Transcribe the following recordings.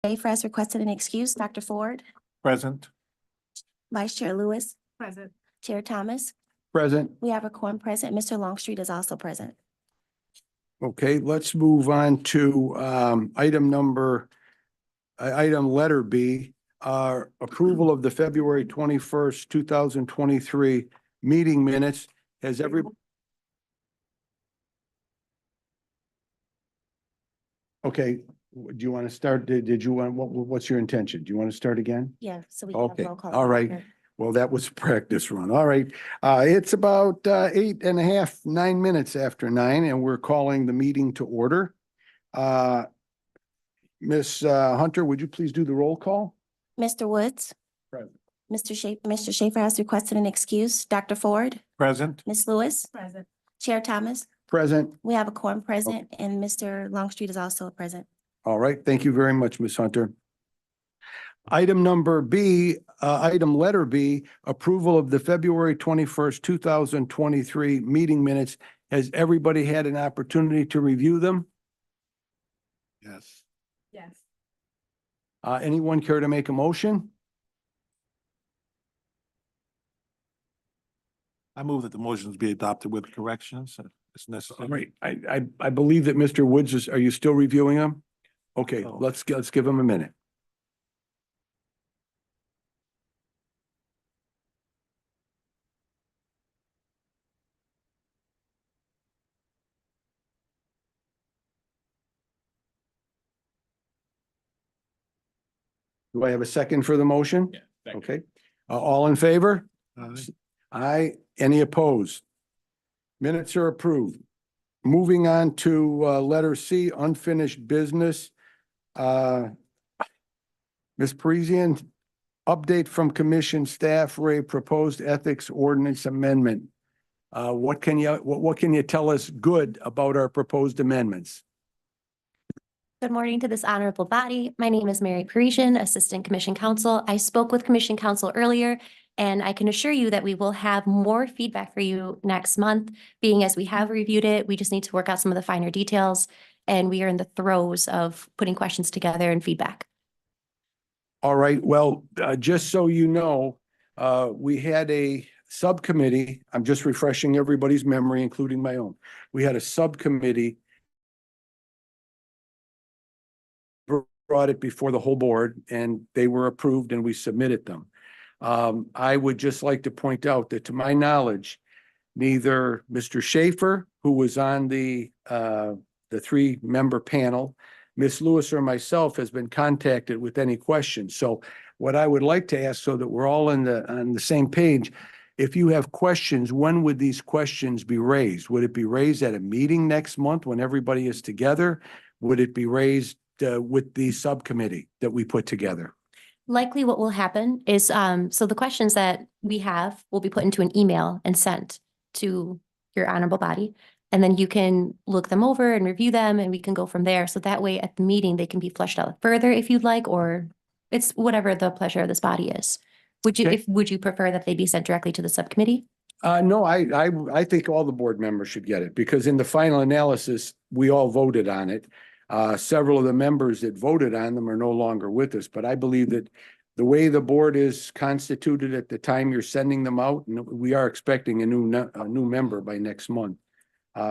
Schaefer has requested an excuse. Dr. Ford, Present. Vice Chair Lewis, Present. Chair Thomas. Present. We have a quorum present. Mr. Longstreet is also present. Okay, let's move on to item letter B, approval of the February 21st, 2023 meeting minutes. Has every Okay, do you want to start? Did you want, what's your intention? Do you want to start again? Yeah, so we can have Okay, roll call. all right. Well, that was a practice run. All right. It's about 8.5, 9 minutes after 9, and we're calling the meeting to order. Miss Hunter, would you please do the roll call? Mr. Woods. Present. Mr. Schaefer has requested an excuse. Dr. Ford, Present. Ms. Lewis, Present. Chair Thomas. Present. We have a quorum present and Mr. Longstreet is also present. All right. Thank you very much, Miss Hunter. Item number B, item letter B, approval of the February 21st, 2023 meeting minutes. Has everybody had an opportunity to review them? Yes. Yes. Anyone care to make a motion? I move that the motions be adopted with corrections as All necessary. right. I believe that Mr. Woods is, are you still reviewing them? Okay, Oh. let's give him a minute. Do I have a second for the motion? Yeah. Okay, all in favor? Aye. Aye. Any opposed? Minutes are approved. Moving on to letter C, unfinished business. Ms. Parisian, update from commission staff, Ray, proposed ethics ordinance amendment. What can you tell us good about our proposed amendments? Good morning to this honorable body. My name is Mary Parisian, Assistant Commission Counsel. I spoke with Commission Counsel earlier, and I can assure you that we will have more feedback for you next month, being as we have reviewed it. We just need to work out some of the finer details, and we are in the throes of putting questions together and feedback. All right, well, just so you know, we had a subcommittee. I'm just refreshing everybody's memory, including my own. We had a subcommittee brought it before the whole board and they were approved and we submitted them. I would just like to point out that to my knowledge, neither Mr. Schaefer, who was on the 3-member panel, Ms. Lewis or myself has been contacted with any questions. So what I would like to ask, so that we're all on the same page, if you have questions, when would these questions be raised? Would it be raised at a meeting next month when everybody is together? Would it be raised with the subcommittee that we put together? Likely what will happen is, so the questions that we have will be put into an email and sent to your honorable body. And then you can look them over and review them and we can go from there. So that way at the meeting, they can be fleshed out further if you'd like, or it's whatever the pleasure of this body is. Okay. Would you prefer that they be sent directly to the subcommittee? No, I think all the board members should get it because in the final analysis, we all voted on it. Several of the members that voted on them are no longer with us, but I believe that the way the board is constituted at the time you're sending them out, and we are expecting a new member by next month.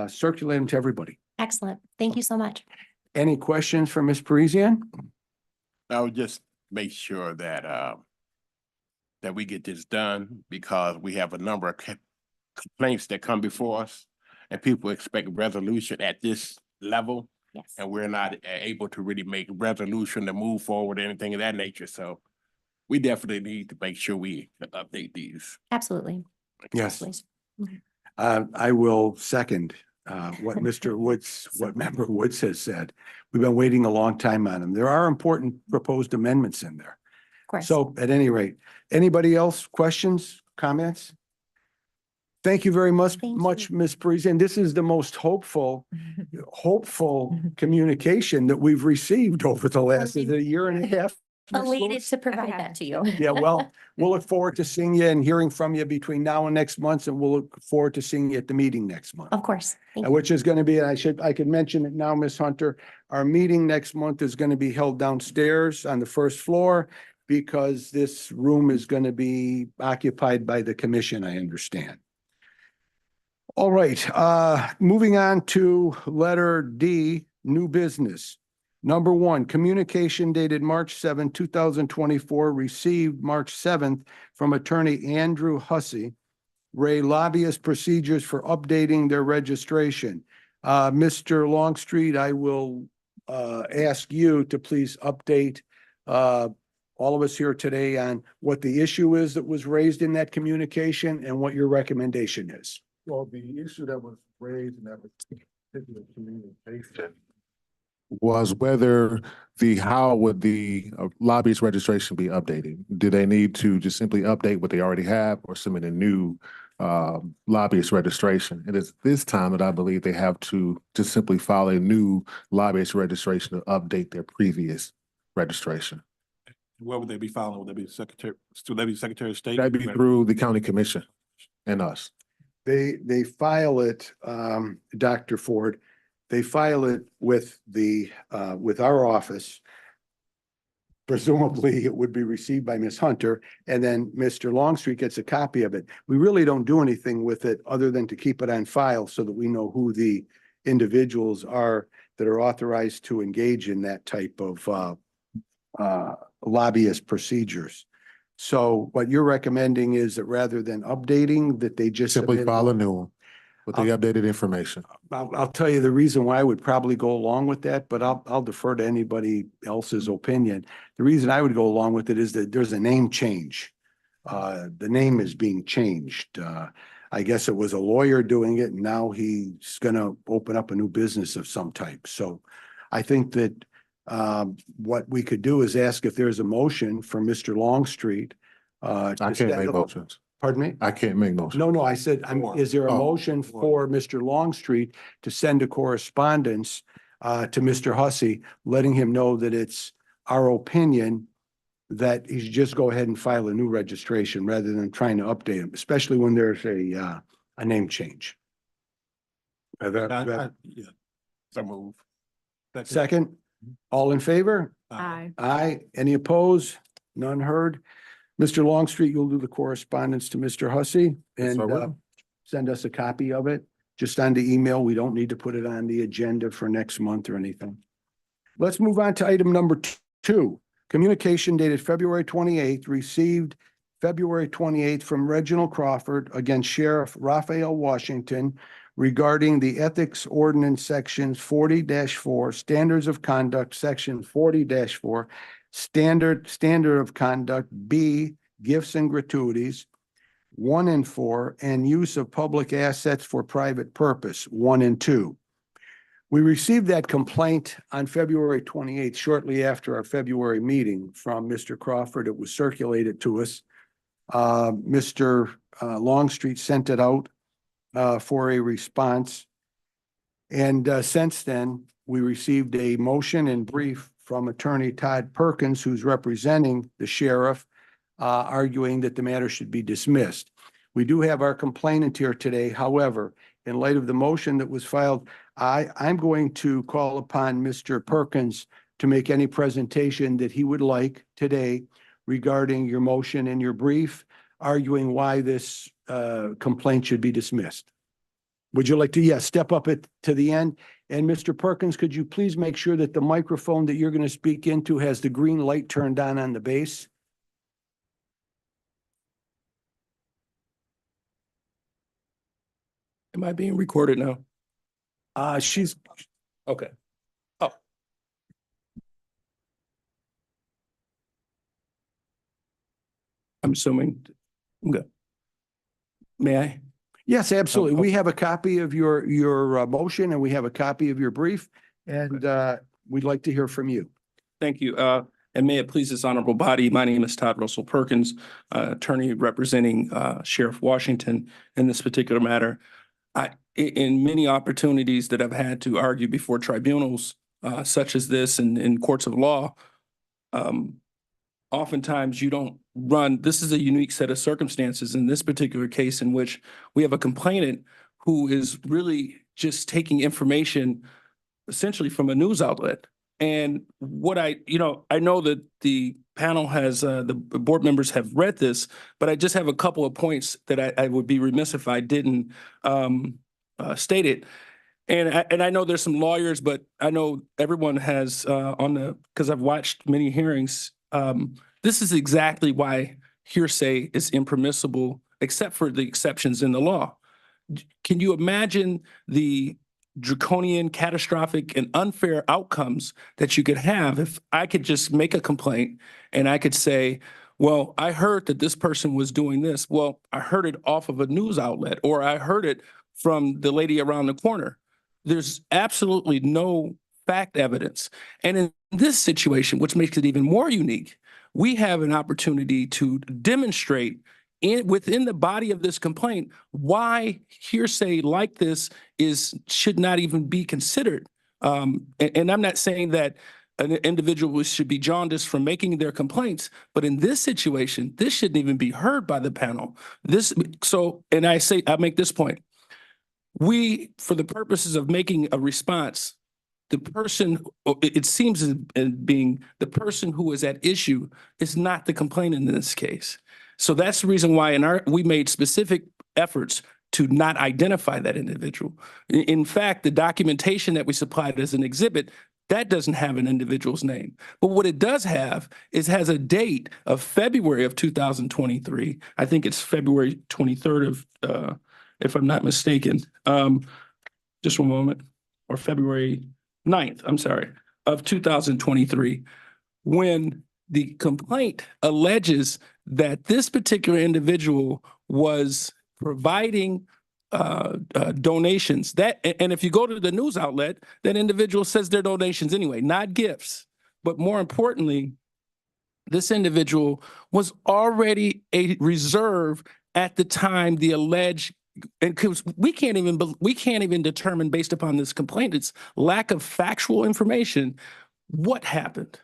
Circulate them to everybody. Excellent. Thank you so much. Any questions for Ms. Parisian? I would just make sure that that we get this done because we have a number of complaints that come before us and people expect resolution at this level. Yes. And we're not able to really make resolution to move forward, anything of that nature. So we definitely need to make sure we update these. Absolutely. Yes. Please. I will second what Member Woods has said. We've been waiting a long time on them. There are important proposed amendments in there. Of course. So at any rate, anybody else, questions, comments? Thank you very much, Thank you. Ms. Parisian. This is the most hopeful communication that we've received over the last year and a half. Ms. Elated Lewis? to provide that to you. Yeah, well, we'll look forward to seeing you and hearing from you between now and next month, and we'll look forward to seeing you at the meeting next month. Of course. Thank you. Which is going to be, I could mention it now, Ms. Hunter, Our meeting next month is going to be held downstairs on the first floor because this room is going to be occupied by the commission, I understand. All right, moving on to letter D, new business. Number one, communication dated March 7, 2024, received March 7th from attorney Andrew Hussey, Ray lobbyist procedures for updating their registration. Mr. Longstreet, I will ask you to please update all of us here today on what the issue is that was raised in that communication and what your recommendation is. Well, the issue that was raised in that particular communication was whether how would the lobbyist registration be updated? Do they need to just simply update what they already have or submit a new lobbyist registration? It is this time that I believe they have to just simply file a new lobbyist registration to update their previous registration. Where would they be filing? Would they be Secretary of State? That'd be through the county commission and us. They file it, Dr. Ford, they file it with with our office. Presumably, it would be received by Ms. Hunter, and then Mr. Longstreet gets a copy of it. We really don't do anything with it other than to keep it on file so that we know who the individuals are that are authorized to engage in that type of lobbyist procedures. So what you're recommending is that rather than updating, that they just Simply submit- file a new one with the updated information. I'll tell you the reason why I would probably go along with that, but I'll defer to anybody else's opinion. The reason I would go along with it is that there's a name change. The name is being changed. I guess it was a lawyer doing it and now he's gonna open up a new business of some type. So I think that what we could do is ask if there's a motion for Mr. Longstreet. I can't make motions. Pardon me? I can't make motions. No, I said, is there a Oh. motion for Mr. Longstreet to send a correspondence to Mr. Hussey, letting him know that it's our opinion that he should just go ahead and file a new registration rather than trying to update him, especially when there's a name change. Yeah. So move. Second, all in favor? Aye. Aye. Any opposed? None heard. Mr. Longstreet, you'll do the correspondence to Mr. Hussey Yes, and I will. send us a copy of it, just on the email. We don't need to put it on the agenda for next month or anything. Let's move on to item number 2. Communication dated February 28th, received February 28th from Reginald Crawford against Sheriff Raphael Washington regarding the Ethics Ordinance Sections 40-4, Standards of Conduct, Section 40-4, Standard of Conduct, B, Gifts and Gratuities, 1 and 4, and Use of Public Assets for Private Purpose, 1 and 2. We received that complaint on February 28th, shortly after our February meeting from Mr. Crawford. It was circulated to us. Mr. Longstreet sent it out for a response. And since then, we received a motion and brief from Attorney Todd Perkins, who's representing the sheriff, arguing that the matter should be dismissed. We do have our complainant here today. However, in light of the motion that was filed, I'm going to call upon Mr. Perkins to make any presentation that he would like today regarding your motion and your brief, arguing why this complaint should be dismissed. Would you like to, yes, step up to the end? And Mr. Perkins, could you please make sure that the microphone that you're going to speak into has the green light turned on the base? Am I being recorded now? She's, Okay. Oh. I'm assuming, I'm good. May I? yes, absolutely. Oh, We have a copy of your motion and we have a copy of your brief, and we'd like to hear from you. Thank you. And may it please this honorable body, my name is Todd Russell Perkins, attorney representing Sheriff Washington in this particular matter. In many opportunities that I've had to argue before tribunals such as this and in courts of law, oftentimes you don't run, this is a unique set of circumstances in this particular case in which we have a complainant who is really just taking information essentially from a news outlet. And what I know that the panel has, the board members have read this, but I just have a couple of points that I would be remiss if I didn't state it. And I know there's some lawyers, but I know everyone has because I've watched many hearings. This is exactly why hearsay is impermissible, except for the exceptions in the law. Can you imagine the draconian, catastrophic, and unfair outcomes that you could have if I could just make a complaint and I could say, well, I heard that this person was doing this. Well, I heard it off of a news outlet, or I heard it from the lady around the corner. There's absolutely no fact evidence. And in this situation, which makes it even more unique, we have an opportunity to demonstrate within the body of this complaint why hearsay like this should not even be considered. And I'm not saying that an individual should be jaundiced from making their complaints, but in this situation, this shouldn't even be heard by the panel. And I make this point. We, for the purposes of making a response, the person, it seems as being the person who is at issue is not the complainant in this case. So that's the reason why we made specific efforts to not identify that individual. In fact, the documentation that we supplied as an exhibit, that doesn't have an individual's name. But what it does have has a date of February of 2023. I think it's February 23rd of, if I'm not mistaken. Just one moment. Or February 9th, I'm sorry, of 2023, when the complaint alleges that this particular individual was providing donations. And if you go to the news outlet, that individual says they're donations anyway, not gifts. But more importantly, this individual was already a reserve at the time the alleged, and because we can't even determine based upon this complaint, it's lack of factual information, what happened.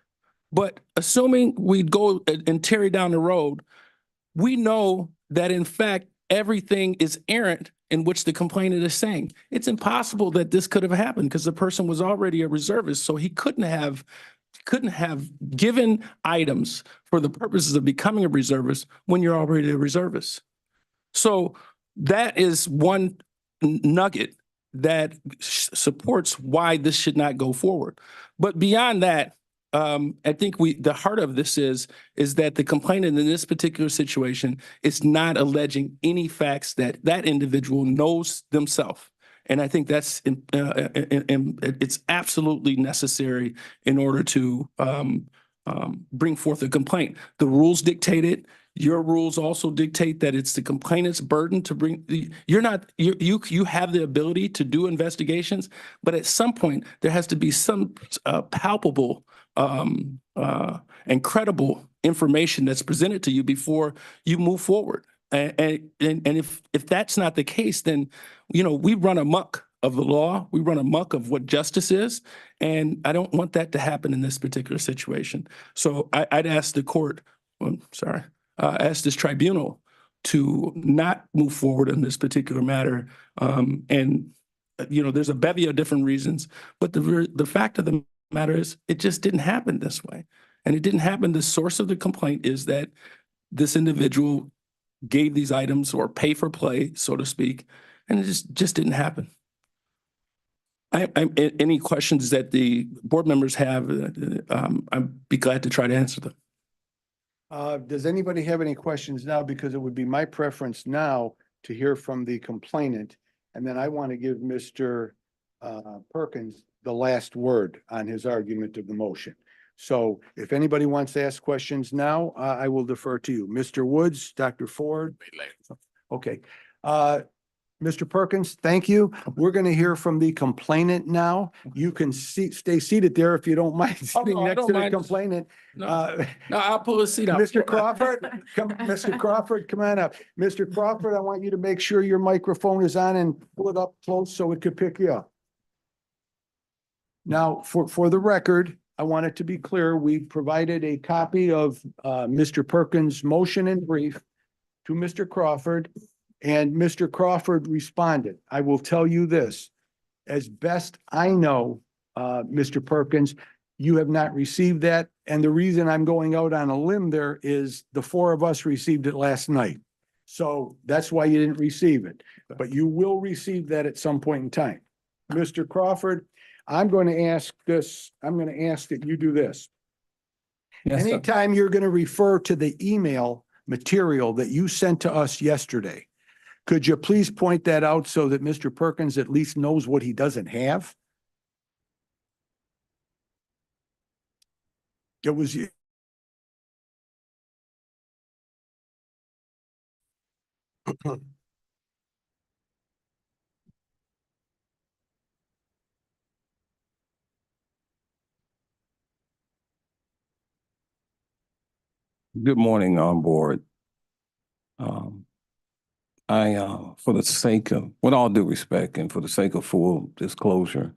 But assuming we'd go and carry down the road, we know that in fact, everything is errant in which the complainant is saying. It's impossible that this could have happened because the person was already a reservist. So he couldn't have given items for the purposes of becoming a reservist when you're already a reservist. So that is one nugget that supports why this should not go forward. But beyond that, I think the heart of this is that the complainant in this particular situation is not alleging any facts that individual knows themselves. And I think that's it's absolutely necessary in order to bring forth a complaint. The rules dictate it. Your rules also dictate that it's the complainant's burden to bring. You have the ability to do investigations, but at some point there has to be some palpable and credible information that's presented to you before you move forward. And if that's not the case, then we run amok of the law. We run amok of what justice is, and I don't want that to happen in this particular situation. So I'd ask the court. Ask this tribunal to not move forward in this particular matter. There's a bevy of different reasons, but the fact of the matter is it just didn't happen this way. And it didn't happen. The source of the complaint is that this individual gave these items or pay for play, so to speak, and it just didn't happen. Any questions that the board members have, I'd be glad to try to answer them. Does anybody have any questions now? Because it would be my preference now to hear from the complainant. And then I want to give Mr. Perkins the last word on his argument of the motion. So if anybody wants to ask questions now, I will defer to you. Mr. Woods, Dr. Ford. Okay. Mr. Perkins, thank you. We're going to hear from the complainant now. You can stay seated there if you don't mind sitting I next don't to the mind. complainant. No, I'll pull a seat out. Mr. Crawford, Mr. Crawford, come on up. Mr. Crawford, I want you to make sure your microphone is on and pull it up close so it could pick you up. Now, for the record, I want it to be clear, we provided a copy of Mr. Perkins' motion in brief to Mr. Crawford, and Mr. Crawford responded. I will tell you this, as best I know, Mr. Perkins, you have not received that. And the reason I'm going out on a limb there is the four of us received it last night. So that's why you didn't receive it, but you will receive that at some point in time. Mr. Crawford, I'm going to ask that you do this. Yes, sir. Anytime you're going to refer to the email material that you sent to us yesterday, could you please point that out so that Mr. Perkins at least knows what he doesn't have? It was you. Good morning, on board. For the sake of, with all due respect and for the sake of full disclosure,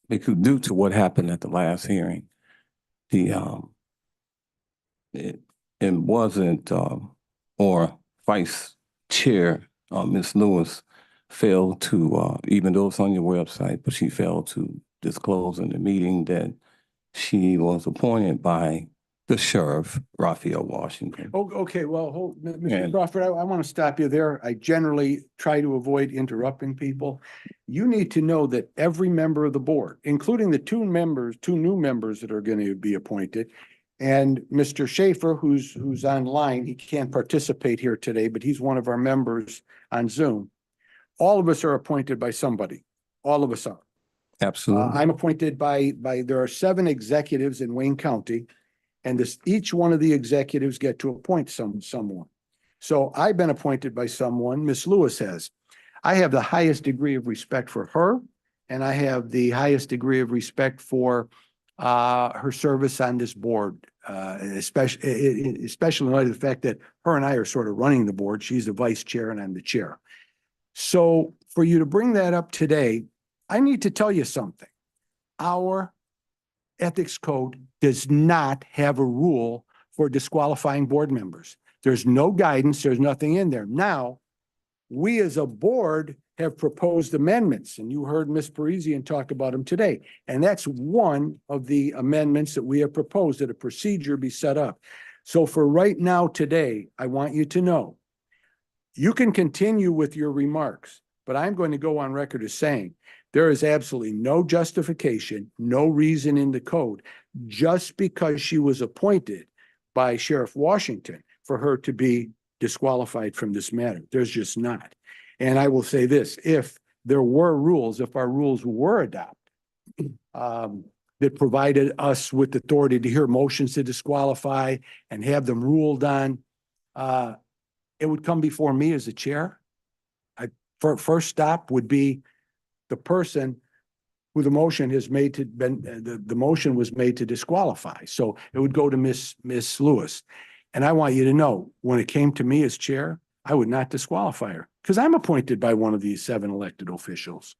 because due to what happened at the last hearing, it wasn't, or Vice Chair, Ms. Lewis failed to, even though it's on your website, but she failed to disclose in the meeting that she was appointed by the sheriff, Raphael Washington. Oh, okay, well, Mr. And- Crawford, I want to stop you there. I generally try to avoid interrupting people. You need to know that every member of the board, including the two new members that are going to be appointed, and Mr. Schaefer, who's online, he can't participate here today, but he's one of our members on Zoom. All of us are appointed by somebody. All of us are. Absolutely. I'm appointed by, there are 7 executives in Wayne County. And each one of the executives get to appoint someone. So I've been appointed by someone, Miss Lewis has. I have the highest degree of respect for her, and I have the highest degree of respect for her service on this board, especially in light of the fact that her and I are sort of running the board. She's the vice chair and I'm the chair. So for you to bring that up today, I need to tell you something. Our ethics code does not have a rule for disqualifying board members. There's no guidance. There's nothing in there. Now, we as a board have proposed amendments, and you heard Ms. Parisian talk about them today. And that's one of the amendments that we have proposed, that a procedure be set up. So for right now today, I want you to know, you can continue with your remarks, but I'm going to go on record as saying there is absolutely no justification, no reason in the code, just because she was appointed by Sheriff Washington for her to be disqualified from this matter. There's just not. And I will say this, if there were rules, if our rules were adopted, that provided us with authority to hear motions to disqualify and have them ruled on, it would come before me as a chair. First stop would be the person who the motion has made to the motion was made to disqualify. So it would go to Miss Lewis. And I want you to know, when it came to me as chair, I would not disqualify her because I'm appointed by one of these 7 elected officials.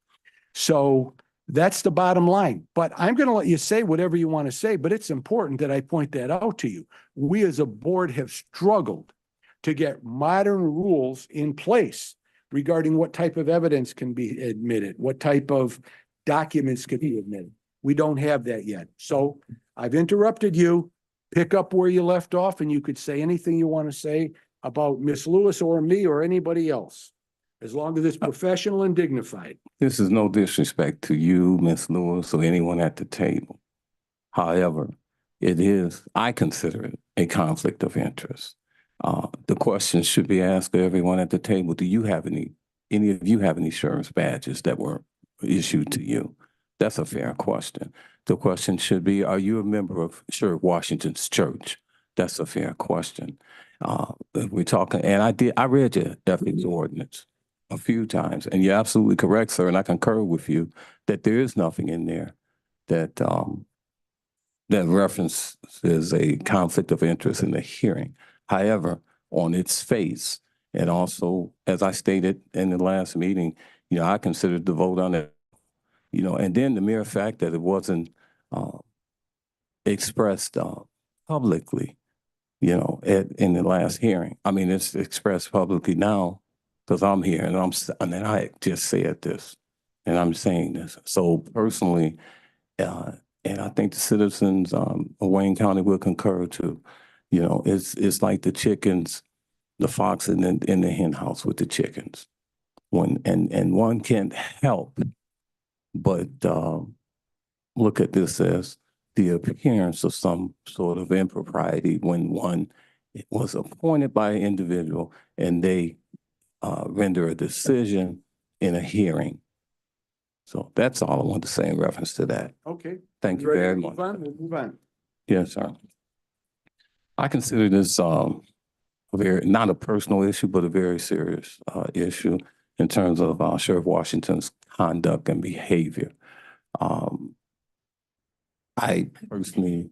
So that's the bottom line. But I'm going to let you say whatever you want to say, but it's important that I point that out to you. We as a board have struggled to get modern rules in place regarding what type of evidence can be admitted, what type of documents can be admitted. We don't have that yet. So I've interrupted you. Pick up where you left off, and you could say anything you want to say about Miss Lewis or me or anybody else, as long as it's professional and dignified. This is no disrespect to you, Ms. Lewis, or anyone at the table. However, it is, I consider it a conflict of interest. The question should be asked to everyone at the table. Do you have any of you have any sheriff's badges that were issued to you? That's a fair question. The question should be, are you a member of Sheriff Washington's church? That's a fair question. We're talking, and I read your ethics ordinance a few times, and you're absolutely correct, sir, and I concur with you that there is nothing in there that that references a conflict of interest in the hearing. However, on its face, and also, as I stated in the last meeting, I considered the vote on it, and then the mere fact that it wasn't expressed publicly, in the last hearing. I mean, it's expressed publicly now because I'm here, and I just said this. And I'm saying this. So personally, and I think the citizens of Wayne County will concur too. You know, it's like the chickens, the fox in the hen house with the chickens. And one can't help but look at this as the appearance of some sort of impropriety when one was appointed by an individual and they render a decision in a hearing. So that's all I want to say in reference to that. Okay. Thank you Ready to very move much. on? We'll move on. Yes, sir. I consider this a very, not a personal issue, but a very serious issue in terms of Sheriff Washington's conduct and behavior. I personally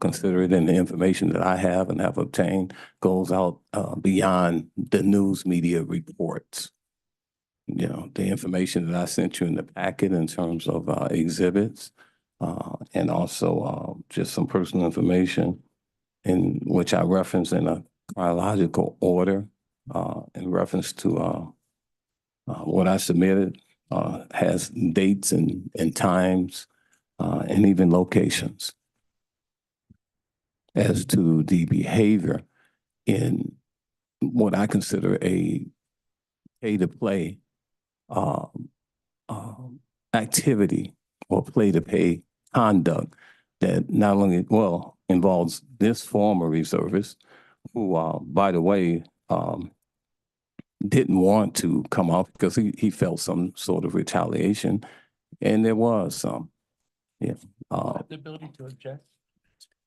consider it, and the information that I have and have obtained goes out beyond the news media reports. You know, the information that I sent you in the packet in terms of exhibits and also just some personal information in which I reference in a chronological order in reference to what I submitted has dates and times and even locations as to the behavior in what I consider a pay-to-play activity or play-to-pay conduct that not only, well, involves this former reservist who, by the way, didn't want to come out because he felt some sort of retaliation, and there was some. Yeah. The ability to object.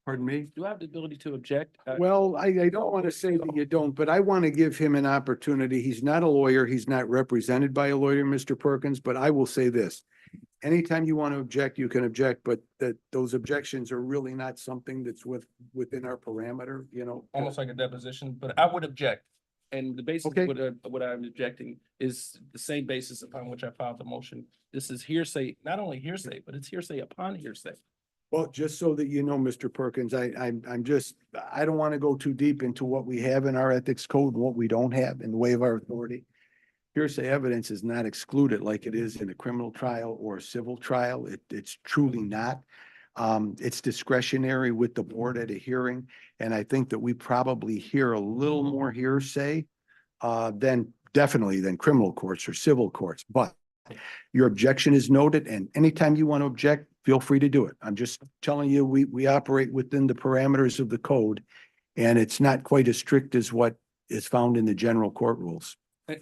Pardon me? Do I have the ability to object? Well, I don't want to say that you don't, but I want to give him an opportunity. He's not a lawyer. He's not represented by a lawyer, Mr. Perkins, but I will say this. Anytime you want to object, you can object, but those objections are really not something that's within our parameter, you know. Almost like a deposition, but I would object. And the basis Okay. of what I'm objecting is the same basis upon which I filed the motion. This is hearsay, not only hearsay, but it's hearsay upon hearsay. Well, just so that you know, Mr. Perkins, I don't want to go too deep into what we have in our ethics code and what we don't have in the way of our authority. Hearsay evidence is not excluded like it is in a criminal trial or a civil trial. It's truly not. It's discretionary with the board at a hearing. And I think that we probably hear a little more hearsay than criminal courts or civil courts. But your objection is noted, and anytime you want to object, feel free to do it. I'm just telling you, we operate within the parameters of the code, and it's not quite as strict as what is found in the general court rules.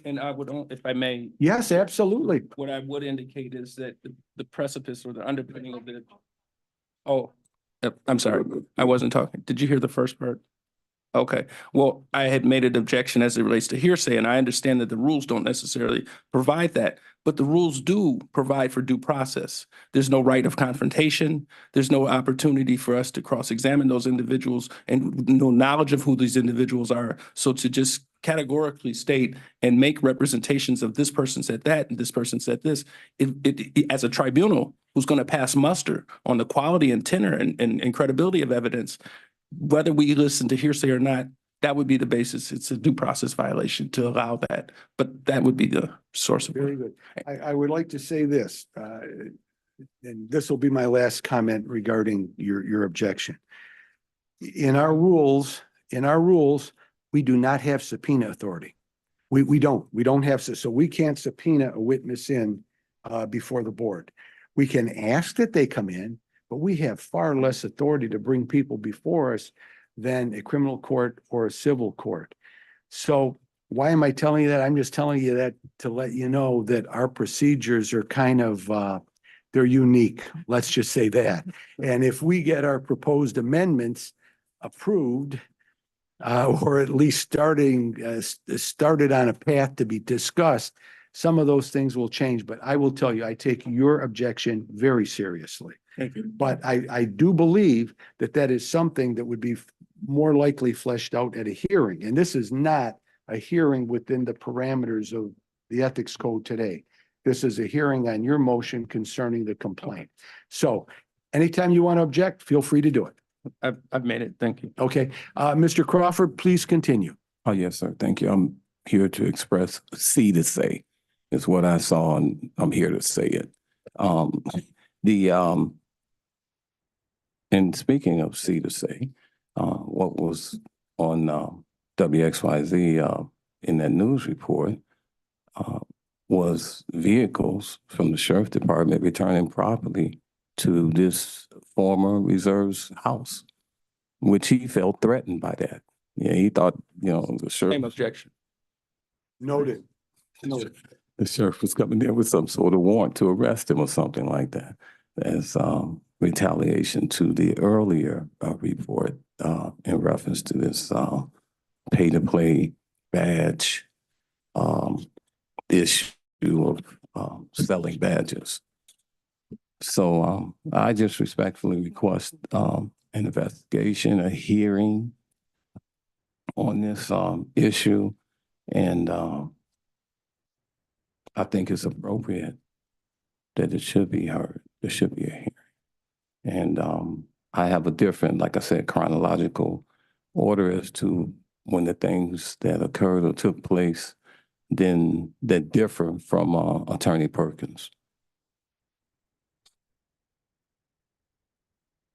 And I would, if I may, Yes, absolutely. what I would indicate is that the precipice or the underpinning of the. Oh, I'm sorry, I wasn't talking. Did you hear the first part? Okay, well, I had made an objection as it relates to hearsay, and I understand that the rules don't necessarily provide that, but the rules do provide for due process. There's no right of confrontation. There's no opportunity for us to cross-examine those individuals and no knowledge of who these individuals are. So to just categorically state and make representations of this person said that and this person said this, as a tribunal who's going to pass muster on the quality and tenor and credibility of evidence, whether we listen to hearsay or not, that would be the basis. It's a due process violation to allow that, but that would be the source of. Very good. I would like to say this, and this will be my last comment regarding your objection. In our rules, we do not have subpoena authority. We don't have, so we can't subpoena a witness in before the board. We can ask that they come in, but we have far less authority to bring people before us than a criminal court or a civil court. So why am I telling you that? I'm just telling you that to let you know that our procedures are kind of, they're unique. Let's just say that. And if we get our proposed amendments approved, or at least started on a path to be discussed, some of those things will change. But I will tell you, I take your objection very seriously. Thank you. But I do believe that is something that would be more likely fleshed out at a hearing. And this is not a hearing within the parameters of the ethics code today. This is a hearing on your motion concerning the complaint. So anytime you want to object, feel free to do it. I've made it. Thank you. Okay. Mr. Crawford, please continue. Oh, yes, sir. Thank you. I'm here to express C to say. is what I saw, and I'm here to say it. The, and speaking of C to say, what was on, WXYZ, in that news report, was vehicles from the sheriff department returning property to this former reserve's house, which he felt threatened by that. Yeah, he thought, the sheriff. Same objection. Noted. Noted. The sheriff was coming there with some sort of warrant to arrest him or something like that, as retaliation to the earlier report in reference to this pay-to-play badge issue of selling badges. So I just respectfully request an investigation, a hearing on this issue, and I think it's appropriate that it should be heard. There should be a hearing. And I have a different, like I said, chronological order as to when the things that occurred or took place then that differ from Attorney Perkins.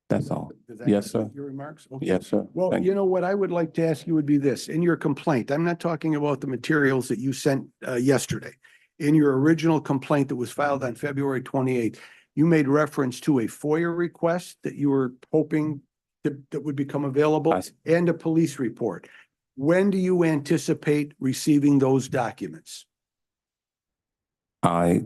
That's all. Does that Yes, complete sir. Your remarks? Okay. Yes, sir. Well, Thank you know, what I would like to ask you would be this, in your complaint, I'm not talking about the materials that you sent yesterday. In your original complaint that was filed on February 28th, you made reference to a FOIA request that you were hoping that would become available and a police report. When do you anticipate receiving those documents? I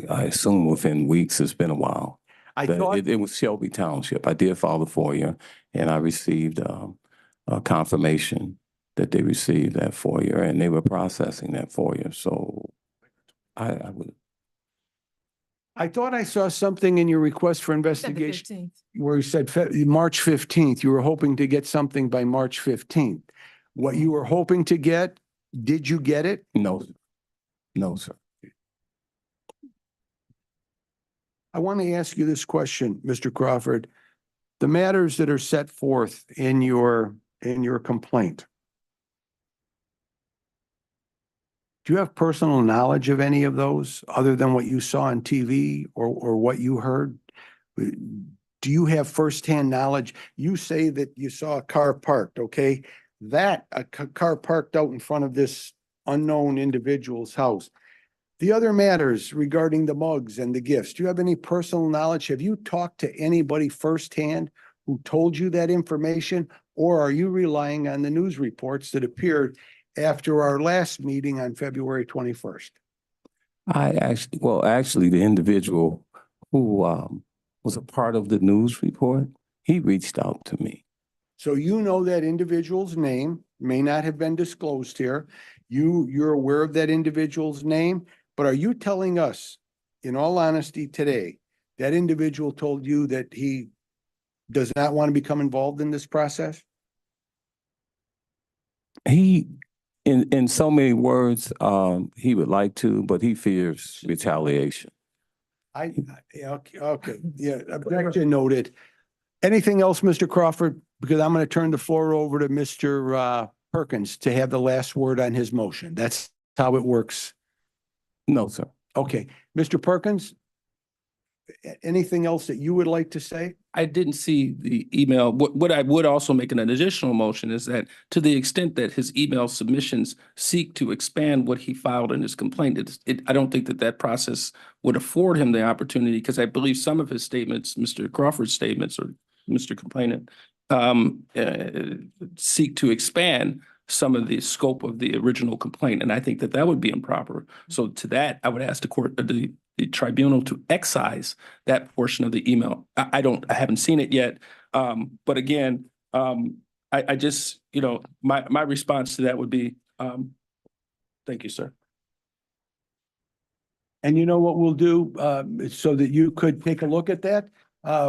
assume within weeks. It's been a while. I thought, It was Shelby Township. I did file the FOIA, and I received a confirmation that they received that FOIA, and they were processing that FOIA. So I would. I thought I saw something in your request for investigation where you said March 15th, you were hoping to get something by March 15th. What you were hoping to get, did you get it? No, no, sir. I want to ask you this question, Mr. Crawford. The matters that are set forth in your complaint, do you have personal knowledge of any of those other than what you saw on TV or what you heard? Do you have firsthand knowledge? You say that you saw a car parked, okay? A car parked out in front of this unknown individual's house. The other matters regarding the mugs and the gifts, do you have any personal knowledge? Have you talked to anybody firsthand who told you that information? Or are you relying on the news reports that appeared after our last meeting on February 21st? Actually, the individual who was a part of the news report, he reached out to me. So you know that individual's name, may not have been disclosed here. You're aware of that individual's name, but are you telling us, in all honesty today, that individual told you that he does not want to become involved in this process? He, in so many words, he would like to, but he fears retaliation. Okay, yeah, objection noted. Anything else, Mr. Crawford? Because I'm going to turn the floor over to Mr. Perkins to have the last word on his motion. That's how it works. No, sir. Okay, Mr. Perkins, anything else that you would like to say? I didn't see the email. What I would also make an additional motion is that to the extent that his email submissions seek to expand what he filed in his complaint, I don't think that process would afford him the opportunity, because I believe some of his statements, Mr. Crawford's statements or Mr. Complainant, seek to expand some of the scope of the original complaint. And I think that would be improper. So to that, I would ask the court, the tribunal to excise that portion of the email. I haven't seen it yet. But again, I just, my response to that would be, thank you, sir. And you know what we'll do, so that you could take a look at that?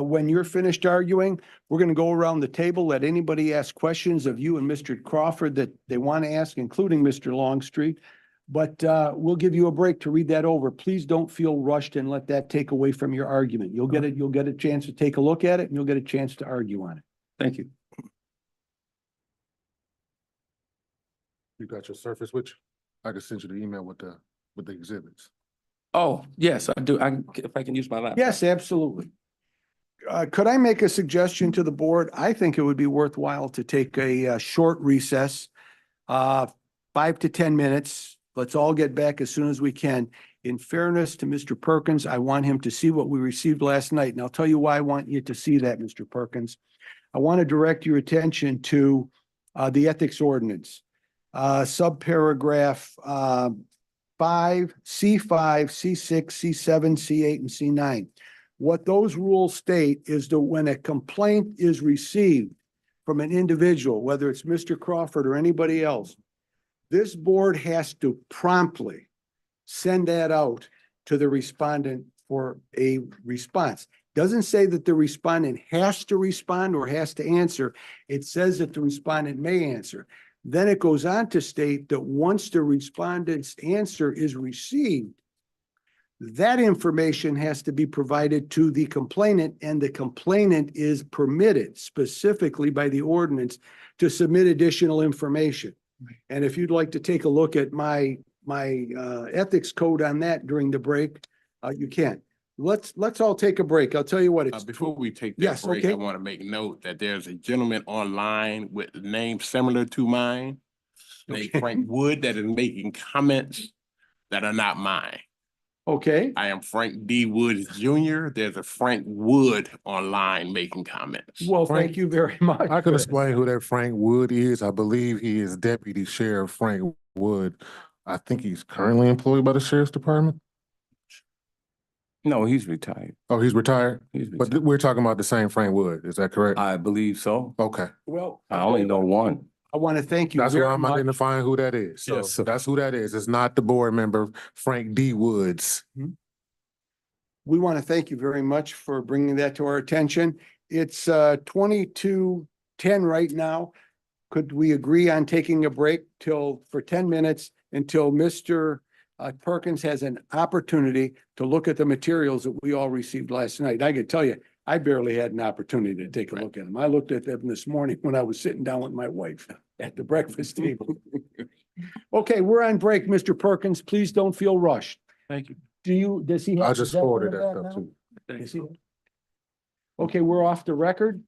When you're finished arguing, we're going to go around the table, let anybody ask questions of you and Mr. Crawford that they want to ask, including Mr. Longstreet. But we'll give you a break to read that over. Please don't feel rushed and let that take away from your argument. You'll get a chance to take a look at it, and you'll get a chance to argue on it. Thank you. You got your Surface, which I can send you the email with the with the exhibits. Oh, yes, I do. If I can use my laptop. Yes, absolutely. Could I make a suggestion to the board? I think it would be worthwhile to take a short recess, 5 to 10 minutes. Let's all get back as soon as we can. In fairness to Mr. Perkins, I want him to see what we received last night, and I'll tell you why I want you to see that, Mr. Perkins. I want to direct your attention to the ethics ordinance, subparagraph 5, C5, C6, C7, C8, and C9. What those rules state is that when a complaint is received from an individual, whether it's Mr. Crawford or anybody else, this board has to promptly send that out to the respondent for a response. Doesn't say that the respondent has to respond or has to answer. It says that the respondent may answer. Then it goes on to state that once the respondent's answer is received, that information has to be provided to the complainant, and the complainant is permitted specifically by the ordinance to submit additional information. And if you'd like to take a look at my ethics code on that during the break, you can. Let's all take a break. I'll tell you what, it's Before we take that Yes, break, okay. I want to make note that there's a gentleman online with a name similar to mine, named Okay. Frank Wood, that is making comments that are not mine. okay. I am Frank D. Woods Jr. There's a Frank Wood online making comments. Well, Frank, thank you very much. I can explain who that Frank Wood is. I believe he is Deputy Sheriff Frank Wood. I think he's currently employed by the Sheriff's Department. No, he's retired. Oh, he's retired? He's But retired. we're talking about the same Frank Wood. Is that correct? I believe so. Okay. Well, I only know one. I want to thank you That's why very I'm much. identifying who that is. So Yes, sir. that's who that is. It's not the board member, Frank D. Woods. We want to thank you very much for bringing that to our attention. It's 22:10 right now. Could we agree on taking a break for 10 minutes until Mr. Perkins has an opportunity to look at the materials that we all received last night? I can tell you, I barely had an opportunity to take a look at them. I looked at them this morning when I was sitting down with my wife at the breakfast table. Okay, we're on break, Mr. Perkins. Please don't feel rushed. Thank you. Does he have? I just possession forwarded of that stuff now? too. Thank Is you. he? Okay, we're off the record.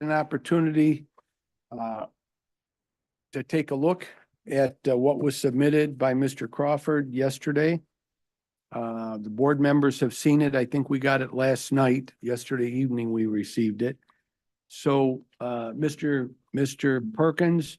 an opportunity to take a look at what was submitted by Mr. Crawford yesterday. The board members have seen it. I think we got it last night. Yesterday evening, we received it. So, Mr. Perkins,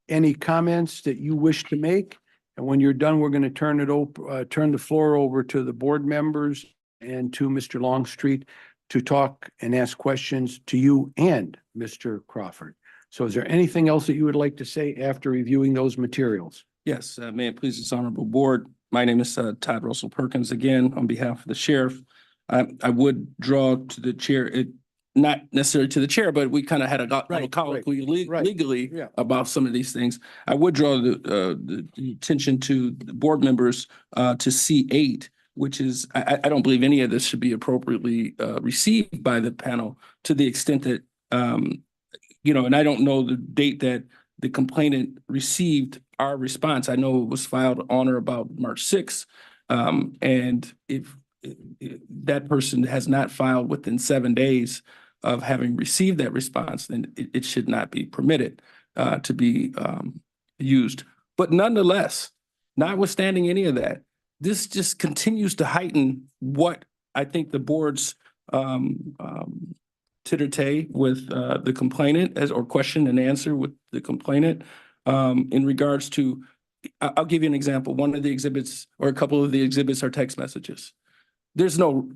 any comments that you wish to make? And when you're done, we're going to turn the floor over to the board members and to Mr. Longstreet to talk and ask questions to you and Mr. Crawford. So is there anything else that you would like to say after reviewing those materials? Yes, may it please this honorable board. My name is Todd Russell Perkins, again, on behalf of the sheriff. I would draw to the chair, not necessarily to the chair, but we kind of had a little colloquy right. legally Yeah. about some of these things. I would draw the attention to the board members to C8, which is, I don't believe any of this should be appropriately received by the panel to the extent that, and I don't know the date that the complainant received our response. I know it was filed on or about March 6th. And if that person has not filed within 7 days of having received that response, then it should not be permitted to be used. But nonetheless, notwithstanding any of that, this just continues to heighten what I think the board's titter-tay with the complainant or question and answer with the complainant in regards to, I'll give you an example. One of the exhibits or a couple of the exhibits are text messages. There's no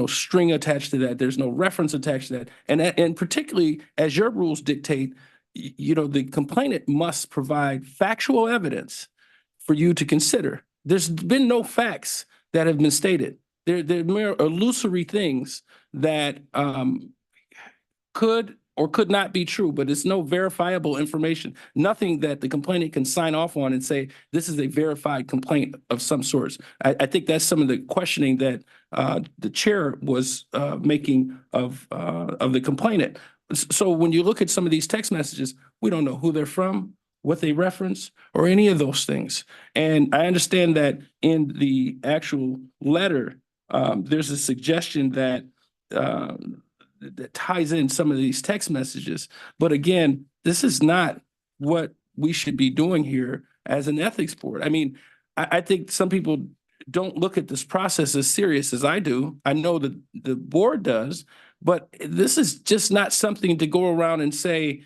string attached to that. There's no reference attached to that. And particularly as your rules dictate, the complainant must provide factual evidence for you to consider. There's been no facts that have been stated. They're mere illusory things that could or could not be true, but it's no verifiable information. Nothing that the complainant can sign off on and say, this is a verified complaint of some sorts. I think that's some of the questioning that the chair was making of the complainant. So when you look at some of these text messages, we don't know who they're from, what they reference, or any of those things. And I understand that in the actual letter, there's a suggestion that that ties in some of these text messages. But again, this is not what we should be doing here as an ethics board. I mean, I think some people don't look at this process as serious as I do. I know that the board does, but this is just not something to go around and say,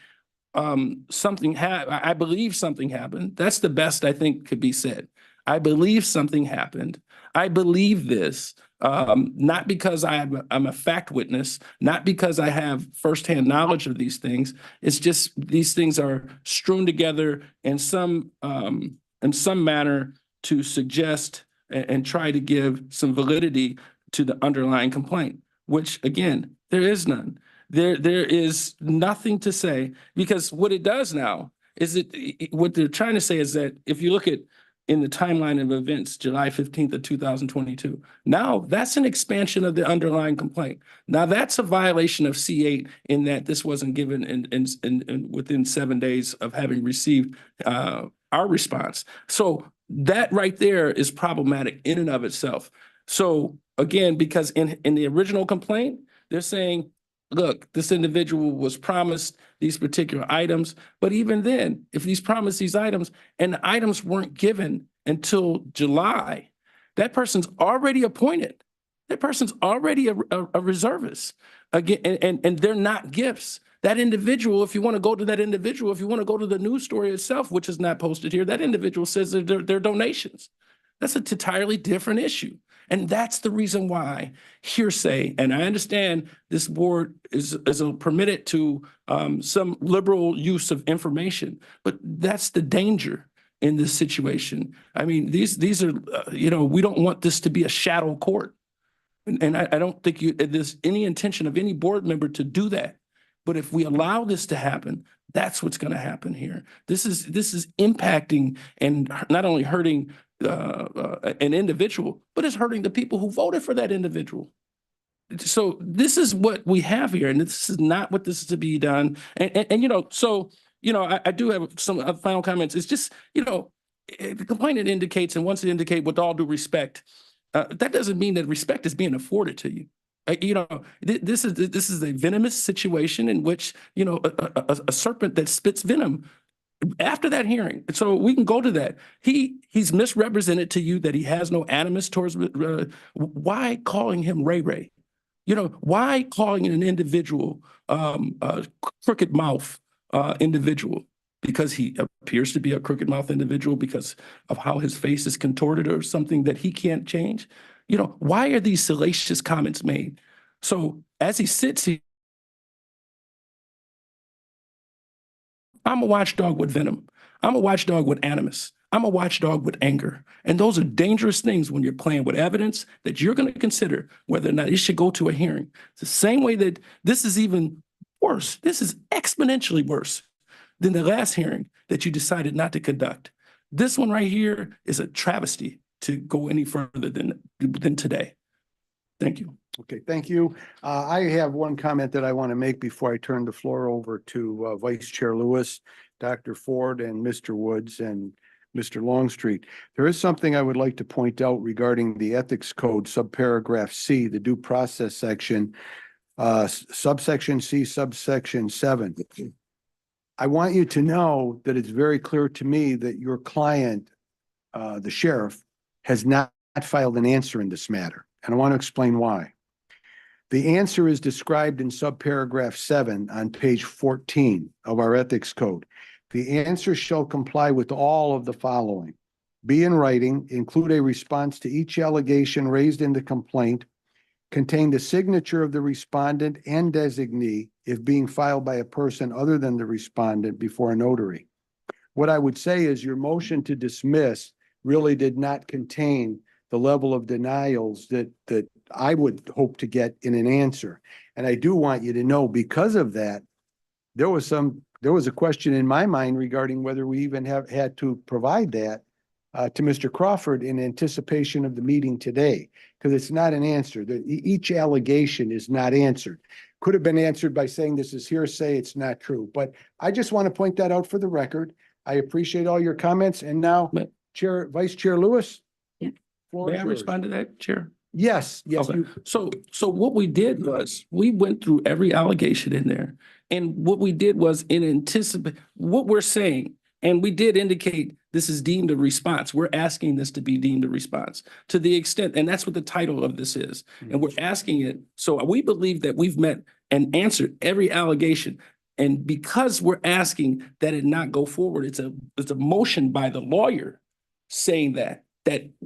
I believe something happened. That's the best I think could be said. I believe something happened. I believe this, not because I'm a fact witness, not because I have firsthand knowledge of these things. It's just these things are strewn together in some manner to suggest and try to give some validity to the underlying complaint, which again, there is none. There is nothing to say, because what it does now is what they're trying to say is that if you look at in the timeline of events, July 15th of 2022, now that's an expansion of the underlying complaint. Now that's a violation of C8 in that this wasn't given in within 7 days of having received our response. So that right there is problematic in and of itself. So again, because in the original complaint, they're saying, look, this individual was promised these particular items, but even then, if he's promised these items and the items weren't given until July, that person's already appointed. That person's already a reservist. Again, and they're not gifts. That individual, if you want to go to that individual, if you want to go to the news story itself, which is not posted here, that individual says that they're donations. That's an entirely different issue. And that's the reason why hearsay, and I understand this board is permitted to some liberal use of information, but that's the danger in this situation. I mean, these are, we don't want this to be a shadow court. And I don't think there's any intention of any board member to do that. But if we allow this to happen, that's what's going to happen here. This is impacting and not only hurting an individual, but it's hurting the people who voted for that individual. So this is what we have here, and this is not what this is to be done. And I do have some final comments. It's just, the complainant indicates and wants to indicate with all due respect, that doesn't mean that respect is being afforded to you. This is a venomous situation in which, a serpent that spits venom. After that hearing, so we can go to that. He's misrepresented to you that he has no animus towards, why calling him Ray Ray? Why calling an individual, a crooked mouth, individual? Because he appears to be a crooked mouth individual because of how his face is contorted or something that he can't change? Why are these salacious comments made? So as he sits here, I'm a watchdog with venom. I'm a watchdog with animus. I'm a watchdog with anger. And those are dangerous things when you're playing with evidence that you're going to consider whether or not it should go to a hearing. It's the same way that this is even worse. This is exponentially worse than the last hearing that you decided not to conduct. This one right here is a travesty to go any further than today. Thank you. Okay, thank you. I have one comment that I want to make before I turn the floor over to Vice Chair Lewis, Dr. Ford, and Mr. Woods and Mr. Longstreet. There is something I would like to point out regarding the Ethics Code, subparagraph C, the due process section, subsection C, subsection 7. I want you to know that it's very clear to me that your client, the sheriff, has not filed an answer in this matter, and I want to explain why. The answer is described in subparagraph 7 on page 14 of our ethics code. The answer shall comply with all of the following: be in writing, include a response to each allegation raised in the complaint, contain the signature of the respondent and designee if being filed by a person other than the respondent before a notary. What I would say is your motion to dismiss really did not contain the level of denials that I would hope to get in an answer. And I do want you to know, because of that, there was a question in my mind regarding whether we even had to provide that to Mr. Crawford in anticipation of the meeting today, because it's not an answer. Each allegation is not answered. Could have been answered by saying this is hearsay, it's not true. But I just want to point that out for the record. I appreciate all your comments. And now, Vice Chair Lewis. Floor May is I yours. respond to that, Chair? Yes, yes. Okay. you- So what we did was we went through every allegation in there. And what we did was in anticipate what we're saying. And we did indicate this is deemed a response. We're asking this to be deemed a response to the extent, and that's what the title of this is. And we're asking it. So we believe that we've met and answered every allegation. And because we're asking that it not go forward, it's a motion by the lawyer saying that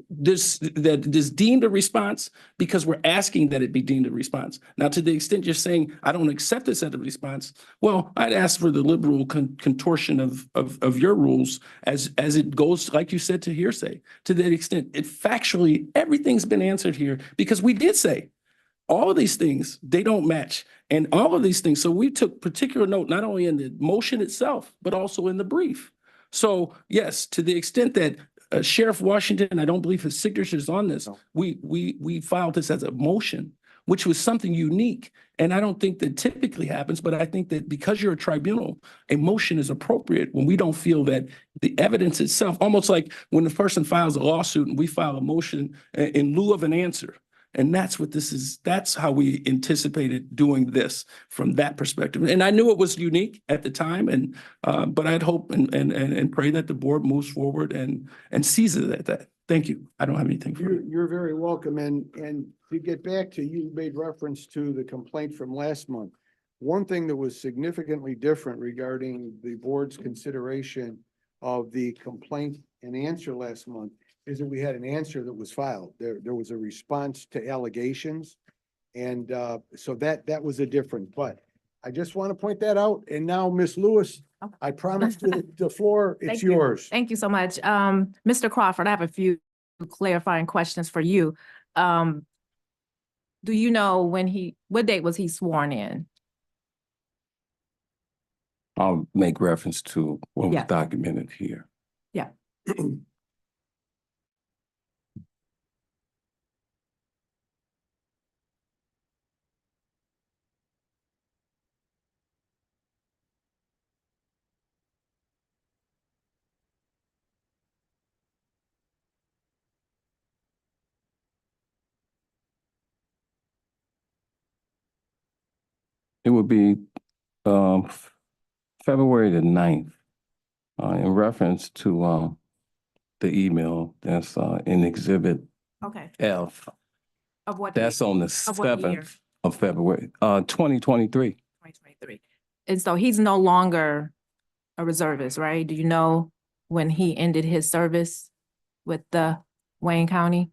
this deemed a response because we're asking that it be deemed a response. Now, to the extent you're saying, I don't accept this as a response, well, I'd ask for the liberal contortion of your rules as it goes, like you said, to hearsay. To that extent, it factually, everything's been answered here because we did say all of these things, they don't match. And all of these things, so we took particular note, not only in the motion itself, but also in the brief. So yes, to the extent that Sheriff Washington, I don't believe his signature is on this. No. We filed this as a motion, which was something unique. And I don't think that typically happens, but I think that because you're a tribunal, a motion is appropriate when we don't feel that the evidence itself, almost like when the person files a lawsuit and we file a motion in lieu of an answer. And that's what this is. That's how we anticipated doing this from that perspective. And I knew it was unique at the time, and but I'd hope and pray that the board moves forward and seizes at that. Thank you. I don't have anything for you. You're very welcome. And to get back to, you made reference to the complaint from last month. One thing that was significantly different regarding the board's consideration of the complaint and answer last month is that we had an answer that was filed. There was a response to allegations. And so that was a different, but I just want to point that out. And now, Ms. Lewis, I promised you the floor, it's Thank you. yours. Thank you so much. Mr. Crawford, I have a few clarifying questions for you. Do you know what date was he sworn in? I'll make reference to what was Yeah. documented here. Yeah. It would be February the 9th, in reference to the email that's in Exhibit Okay. F. Of what? That's on the Of what year? 7th of February, 2023. 2023. And so he's no longer a reservist, right? Do you know when he ended his service with the Wayne County?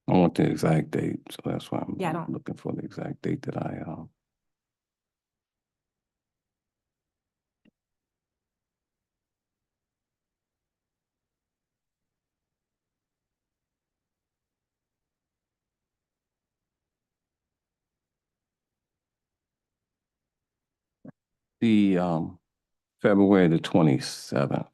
I want the exact date, so that's why Yeah, I I'm don't- looking for the exact date that I the February the 27th,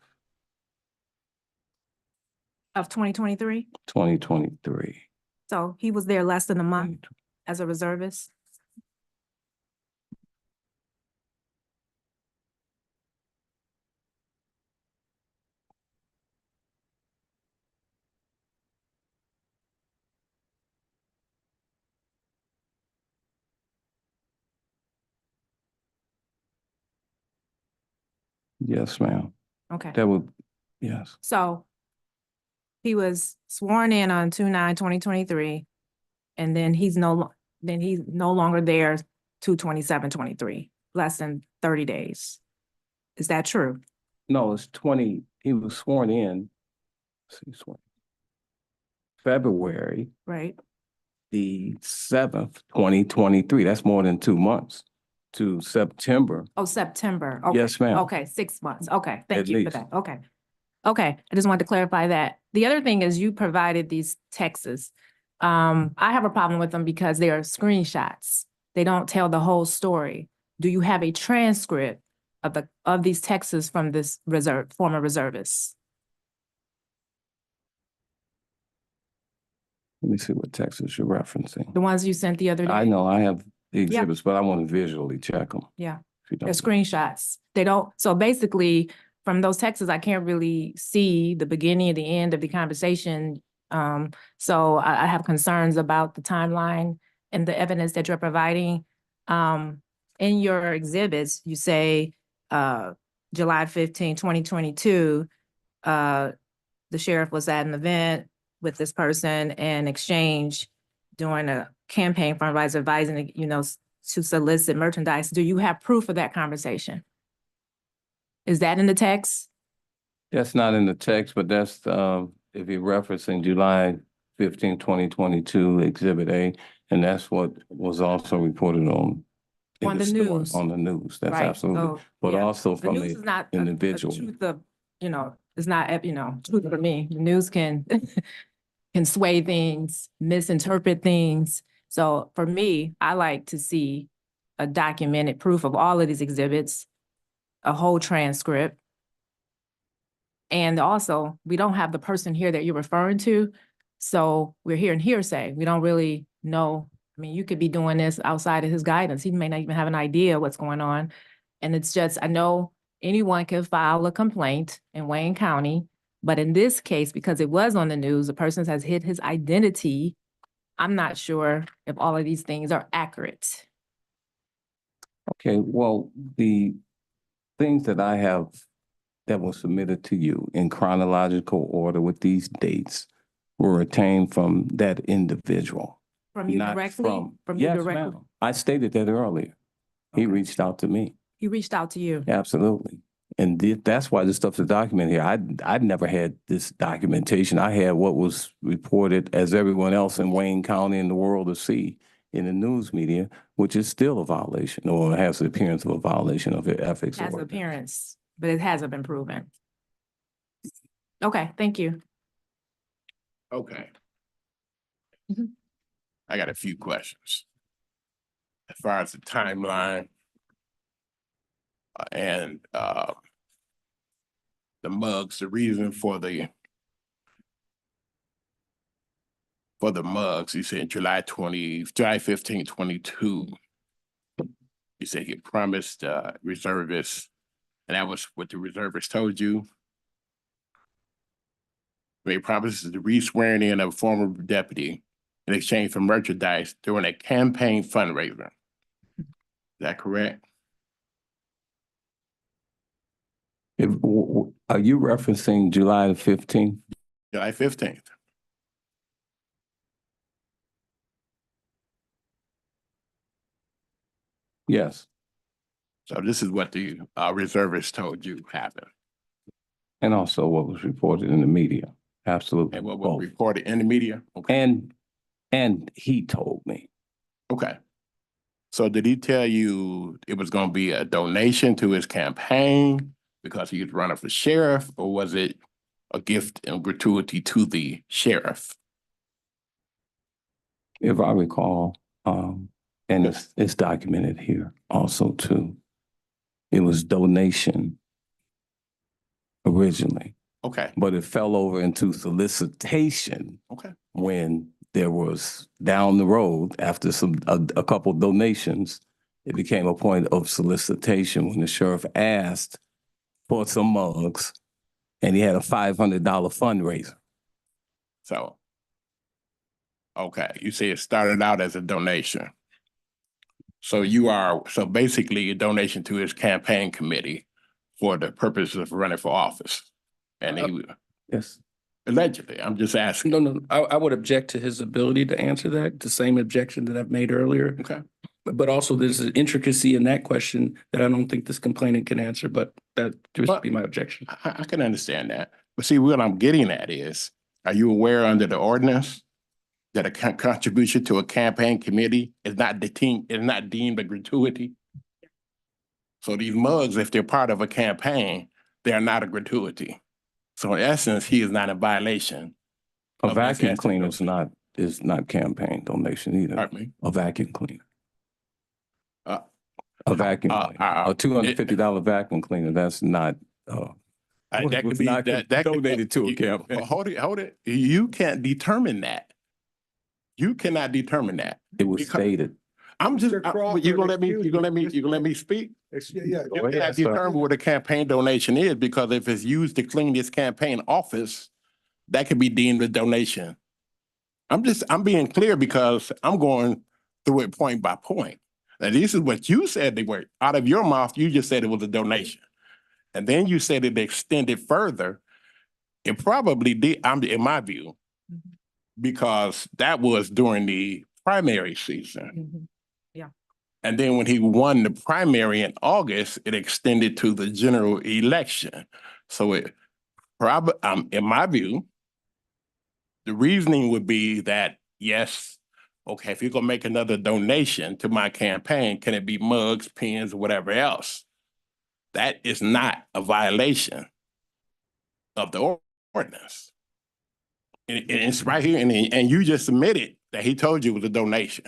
Of 2023? 2023. So he was there less than a month as a reservist? Yes, ma'am. Okay. That would, yes. So he was sworn in on 2/9/2023, and then he's no longer there 2/27/23, less than 30 days. Is that true? No, it's 20, he was sworn in, let's see, sworn. February Right? the 7th, 2023. That's more than 2 months to September. Oh, September. Okay. Yes, ma'am. Okay, 6 months. Okay, thank At you for least. that. Okay. Okay, I just wanted to clarify that. The other thing is you provided these texts. I have a problem with them because they are screenshots. They don't tell the whole story. Do you have a transcript of these texts from this former reservist? Let me see what Texas you're referencing. The ones you sent the other day? I know I have the exhibits, but I want to visually check them. Yeah. If you They're don't. screenshots. They don't, so basically, from those texts, I can't really see the beginning and the end of the conversation. So I have concerns about the timeline and the evidence that you're providing. In your exhibits, you say, July 15, 2022, the sheriff was at an event with this person and exchange during a campaign fundraiser advising, to solicit merchandise. Do you have proof of that conversation? Is that in the text? That's not in the text, but that's, if you're referencing July 15, 2022, Exhibit A, and that's what was also reported on. in On the story, news. On the news, that's Right, absolutely, so, but yeah. also The from news the is not a individual. truth of, it's not, truth for me. The news can can sway things, misinterpret things. So for me, I like to see a documented proof of all of these exhibits, a whole transcript. And also, we don't have the person here that you're referring to. So we're hearing hearsay. We don't really know. I mean, you could be doing this outside of his guidance. He may not even have an idea what's going on. And it's just, I know anyone can file a complaint in Wayne County, but in this case, because it was on the news, the person has hid his identity. I'm not sure if all of these things are accurate. Okay, well, the things that I have that were submitted to you in chronological order with these dates were obtained from that individual. From you not directly? From you Yes, directly? ma'am. I stated that earlier. He Okay. reached out to me. He reached out to you. Absolutely. And that's why this stuff is documented here. I'd never had this documentation. I had what was reported as everyone else in Wayne County and the world to see in the news media, which is still a violation or has the appearance of a violation of the ethics. Has ordinance. appearance, but it hasn't been proven. Okay, thank you. Okay. Mhm. I got a few questions. As far as the timeline and the mugs, the reason for the mugs, you said July 15, 22. You said he promised reservists, and that was what the reservists told you. They promised to re-swearing in a former deputy in exchange for merchandise during a campaign fundraiser. Is that correct? Are you referencing July the 15th? July 15th. Yes. So this is what the reservists told you happened, And also what was reported in the media. Absolutely. and what was Both. reported in the media. Okay. And he told me. Okay. So did he tell you it was going to be a donation to his campaign because he was running for sheriff, or was it a gift and gratuity to the sheriff? If I recall, and it's documented here also too. It was donation originally, Okay. but it fell over into solicitation Okay. when there was down the road after a couple donations, it became a point of solicitation when the sheriff asked for some mugs and he had a $500 fundraiser. So, okay, you say it started out as a donation. So so basically a donation to his campaign committee for the purpose of running for office. And he, Yes. allegedly, I'm just asking. No, I would object to his ability to answer that, the same objection that I've made earlier. Okay. But also there's an intricacy in that question that I don't think this complainant can answer, but that would be my objection. I can understand that. But see, what I'm getting at is, are you aware under the ordinance that a contribution to a campaign committee is not deemed a gratuity? So these mugs, if they're part of a campaign, they're not a gratuity. So in essence, he is not in violation. A of this vacuum ethics cleaner code. is not campaign donation either. Pardon me? A vacuum cleaner. Uh, A vacuum cleaner. A $250 vacuum cleaner, that's not, That was could be, not that could donated to a campaign. Well, hold it. You can't determine that. You cannot determine that. It was Because- stated. I'm just, Mr. Crawford, you gonna let me speak? Yeah, You cannot determine what a campaign donation is, because if it's used to clean this campaign office, that could be deemed a donation. I'm being clear because I'm going through it point by point. Now, this is what you said they were. Out of your mouth, you just said it was a donation. And then you said it extended further. It probably did, in my view, because that was during the primary season. Yeah. And then when he won the primary in August, it extended to the general election. So it probably, in my view, the reasoning would be that, yes, okay, if you're gonna make another donation to my campaign, can it be mugs, pens, or whatever else? That is not a violation of the ordinance. And it's right here, and you just admitted that he told you it was a donation.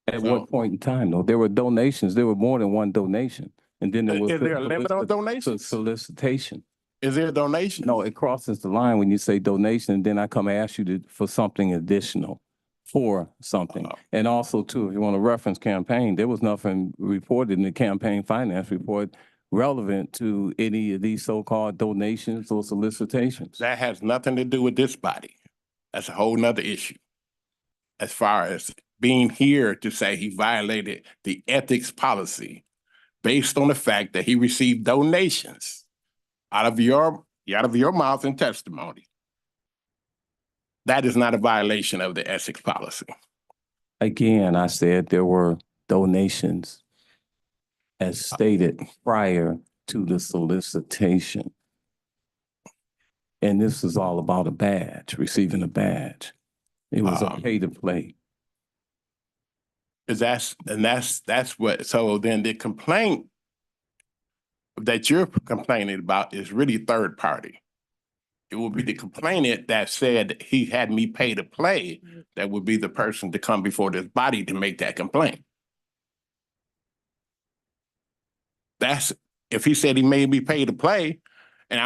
At what point in time, though? There were donations. There were more than one donation. And then there was. Is there a limit on donations? Solicitation. Is there a donation? No, it crosses the line when you say donation, and then I come ask you for something additional for something. And also too, if you want to reference campaign, there was nothing reported in the campaign finance report relevant to any of these so-called donations or solicitations. That has nothing to do with this body. That's a whole nother issue. As far as being here to say he violated the ethics policy based on the fact that he received donations out of your mouth and testimony. That is not a violation of the ethics policy. Again, I said there were donations as stated prior to the solicitation. And this is all about a badge, receiving a badge. It was a pay to play. That's what, so then the complaint that you're complaining about is really third party. It would be the complainant that said he had me pay to play, that would be the person to come before this body to make that complaint. That's, if he said he made me pay to play, and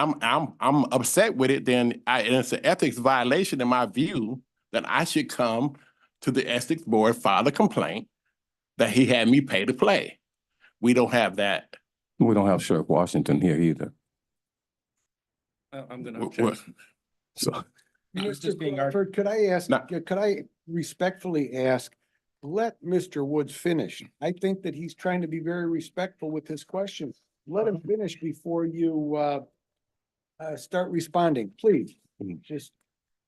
I'm upset with it, then it's an ethics violation in my view, that I should come to the ethics board, file a complaint that he had me pay to play. We don't have that. We don't have Sheriff Washington here either. I'm gonna W- object. w- So It was just being Crawford, could I ask, No. could I respectfully ask, let Mr. Woods finish? I think that he's trying to be very respectful with his questions. Let him finish before you, start responding, please. Just,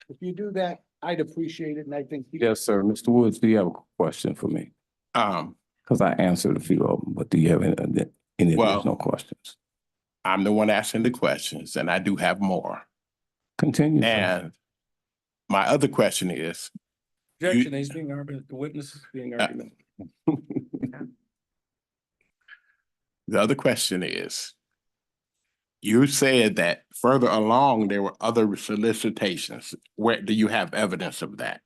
if you do that, I'd appreciate it, and I think. yes, sir. Mr. Woods, do you have a question for me? Because I answered a few of them, but do you have any Well- additional questions? I'm the one asking the questions and I do have more. Continue, sir. And my other question is, Objection, he's being argued, the witness is being argued. the other question is, you said that further along, there were other solicitations. Where do you have evidence of that?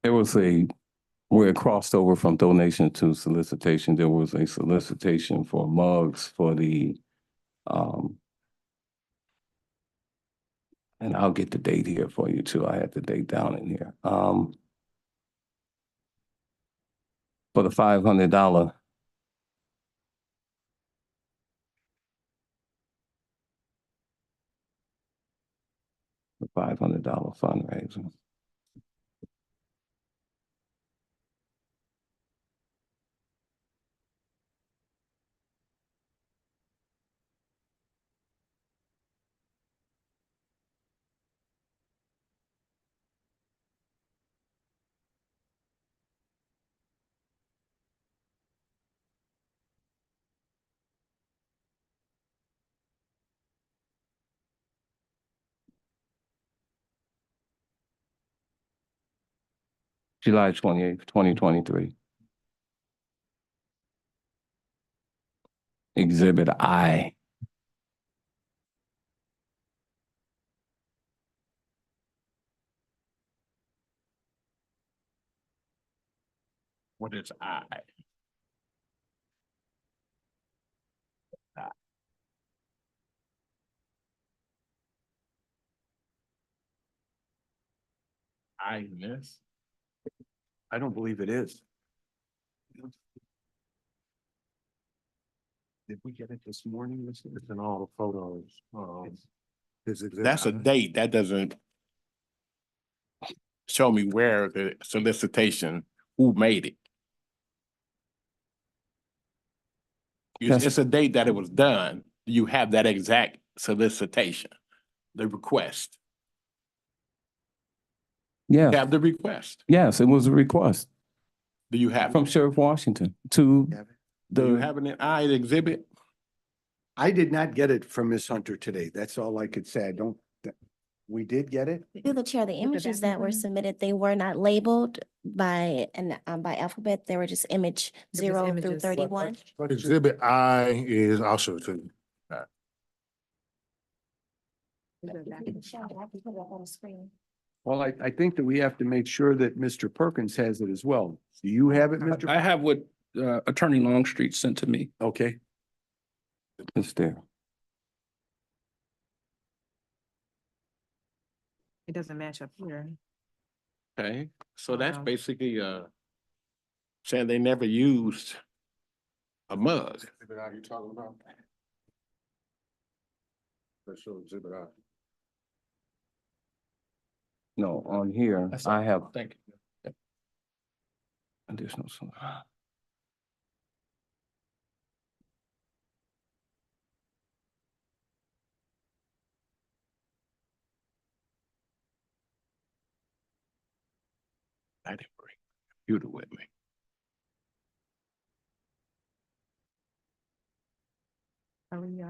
There was where it crossed over from donation to solicitation, there was a solicitation for mugs for the, and I'll get the date here for you too. I had the date down in here. For the $500. The $500 fundraiser. July 28th, 2023. Exhibit I. What is I? I in this? I don't believe it is. Did we get it this morning? It's in all the photos. That's a date. That doesn't show me where the solicitation, who made it. Yes. It's a date that it was done. You have that exact solicitation, the request. You Yes, have the request. yes, it was a request Do you have, from Sheriff Washington to do you the, have an I exhibit? I did not get it from Ms. Hunter today. That's all I could say. I don't, we did get it? Through the chair, the images that were submitted, they were not labeled by by alphabet. They were just image just 0 through images. 31. Exhibit I is, I'll show it to you. Well, I think that we have to make sure that Mr. Perkins has it as well. Do you have it, Mr.? I have what Attorney Longstreet sent to me. Okay, it's there. It doesn't match up here. Okay, so that's Wow. basically, saying they never used a mug. Exhibit I you talking about? Let's show exhibit I. No, on here, That's I all. have Thank you. additional. I didn't bring a computer with me. Are we,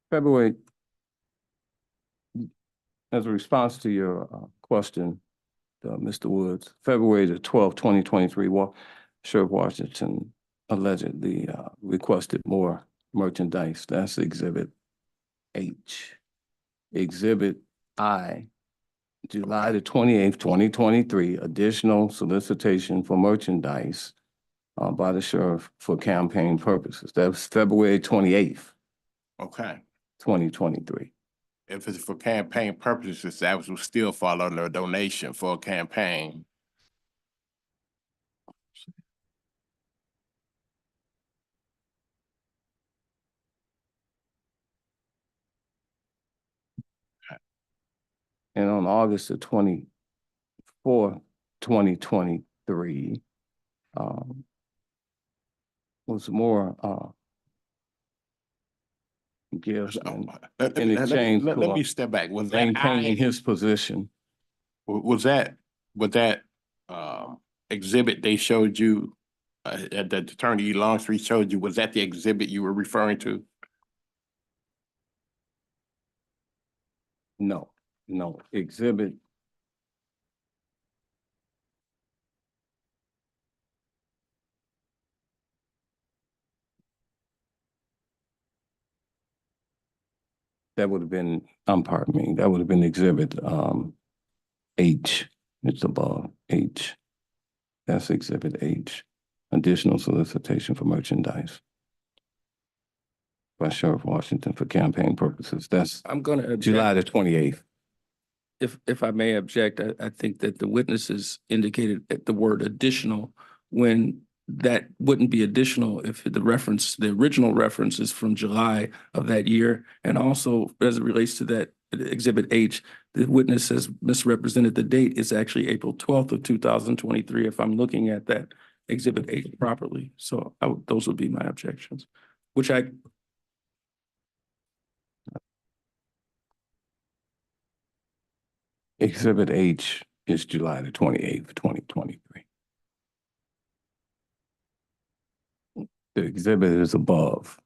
February, as a response to your question, Mr. Woods, February the 12th, 2023, Sheriff Washington allegedly requested more merchandise. That's Exhibit H. Exhibit I, July the 28th, 2023, additional solicitation for merchandise by the sheriff for campaign purposes. That was February 28th. Okay, 2023. if it's for campaign purposes, that would still fall under a donation for a campaign. And on August the 24th, 2023, was more, gifts and in exchange Let me for step back. Was that maintaining his position. was that, exhibit they showed you, at the Attorney Longstreet showed you, was that the exhibit you were referring to? No, no, exhibit. That would have been, pardon me, that would have been exhibit, H. It's above H. That's exhibit H. Additional solicitation for merchandise by Sheriff Washington for campaign purposes. That's I'm gonna object. July the 28th. If I may object, I think that the witnesses indicated that the word additional, when that wouldn't be additional if the reference, the original reference is from July of that year. And also, as it relates to that exhibit H, the witness has misrepresented the date. It's actually April 12th of 2023, if I'm looking at that exhibit H properly. So those would be my objections, which I Exhibit H is July the 28th, 2023. The exhibit is above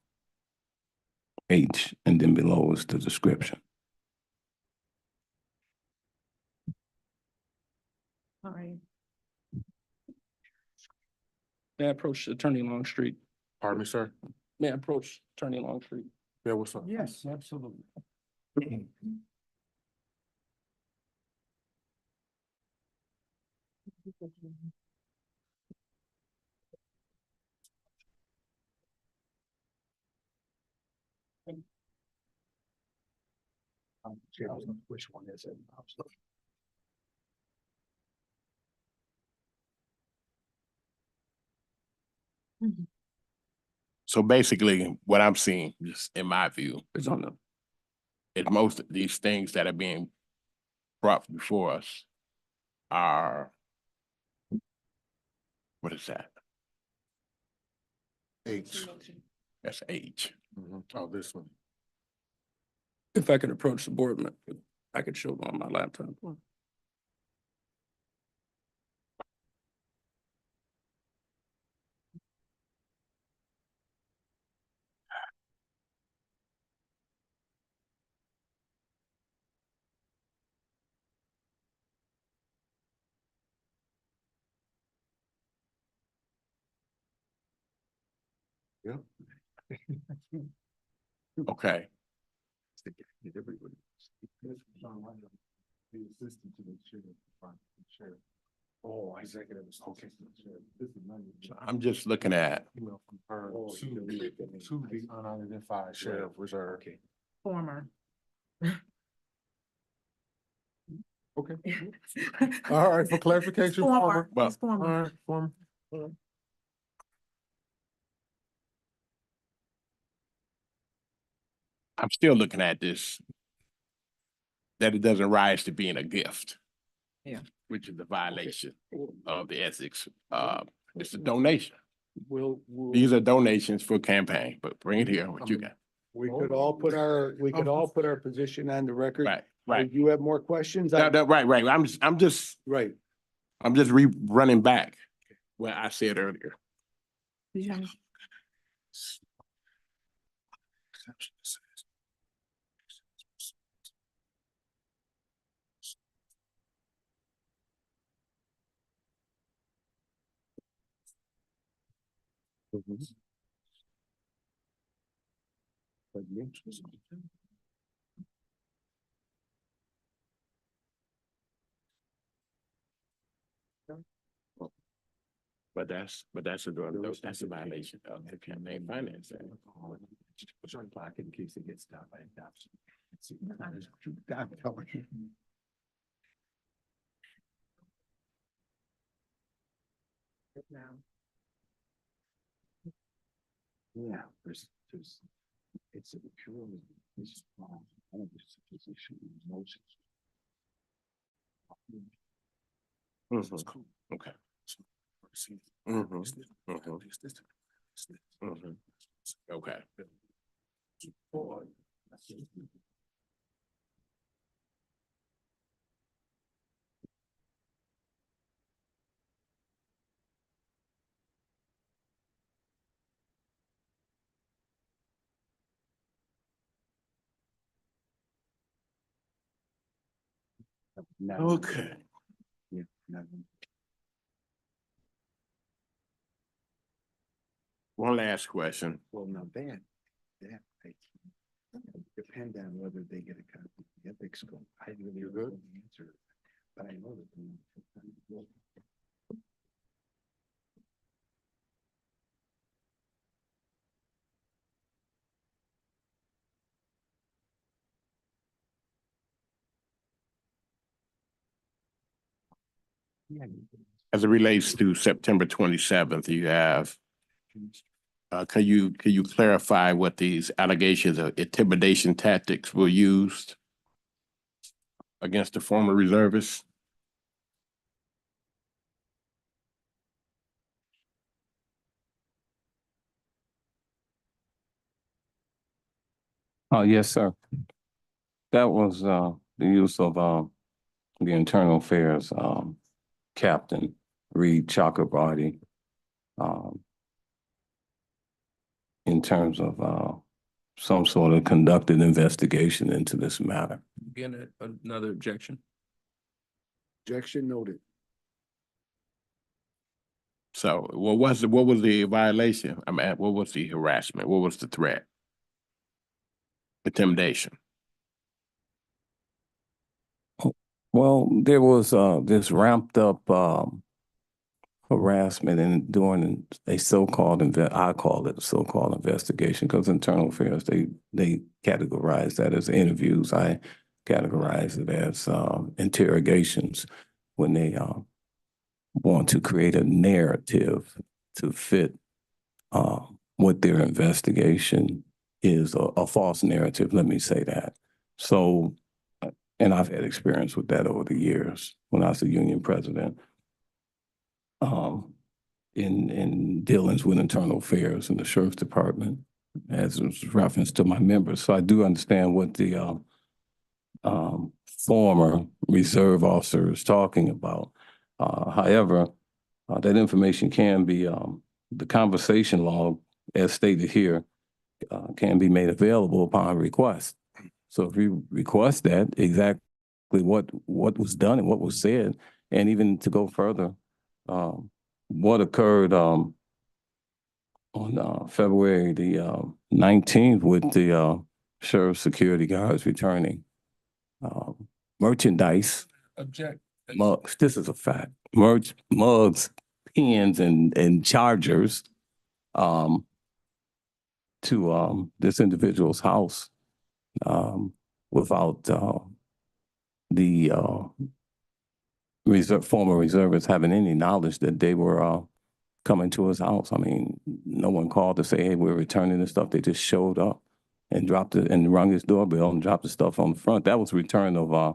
H, and then below is the description. All right. may I approach Attorney Longstreet. Pardon me, sir? May I approach Attorney Longstreet? Yeah, what's up? Yes, absolutely. Which one is it? So basically, what I'm seeing, just in my view, It's on the, is most of these things that are being brought before us are, what is that? H. That's H. Oh, this one. if I could approach the board, I could show them on my laptop. Okay. Oh, executive. Okay. I'm just looking at, Email from her to the unidentified sheriff reserve. Former. Okay. All right, for clarification, former. Well, It's former. All right, former. I'm still looking at this, that it doesn't rise to being a gift. Yeah. Which is the violation of the ethics. It's a donation. These are donations for campaign, but bring it here, what you got. We could all put our position on the record. Right, right. Do you have more questions? Right, right. I'm just Right. running back what I said earlier. But that's a violation of the campaign finance. In case it gets stopped by adoption. Yeah, it's a purely, position, emotions. Okay. Okay. Okay. One last question. Well, now that, they depend on whether they get a copy of the ethics code. I really don't know the answer, but I know that. As it relates to September 27th, you have, can you clarify what these allegations of intimidation tactics were used against the former reservists? Oh, yes, sir. That was the use of the internal affairs captain, Reed Chakrabarty, in terms of some sort of conducted investigation into this matter. Again, another objection. Objection noted. So what was the violation? I mean, what was the harassment? What was the threat? Intimidation. Well, there was this ramped up harassment and during a so-called I call it a so-called investigation because internal affairs they categorize that as interviews. I categorize it as interrogations when they want to create a narrative to fit what their investigation is, a false narrative. Let me say that. So, and I've had experience with that over the years when I was the union president. In dealings with internal affairs in the sheriff's department, as was reference to my members. So I do understand what the former reserve officer is talking about. However, that information can be, the conversation log, as stated here, can be made available upon request. So if you request that, exactly what was done and what was said, and even to go further, what occurred on February the 19th with the sheriff's security guards returning merchandise, Object. mugs, this is a fact, mugs, pens, and chargers to this individual's house without the former reservists having any knowledge that they were coming to his house. I mean, no one called to say, hey, we're returning this stuff. They just showed up and dropped it and rung his doorbell and dropped the stuff on the front. That was return of a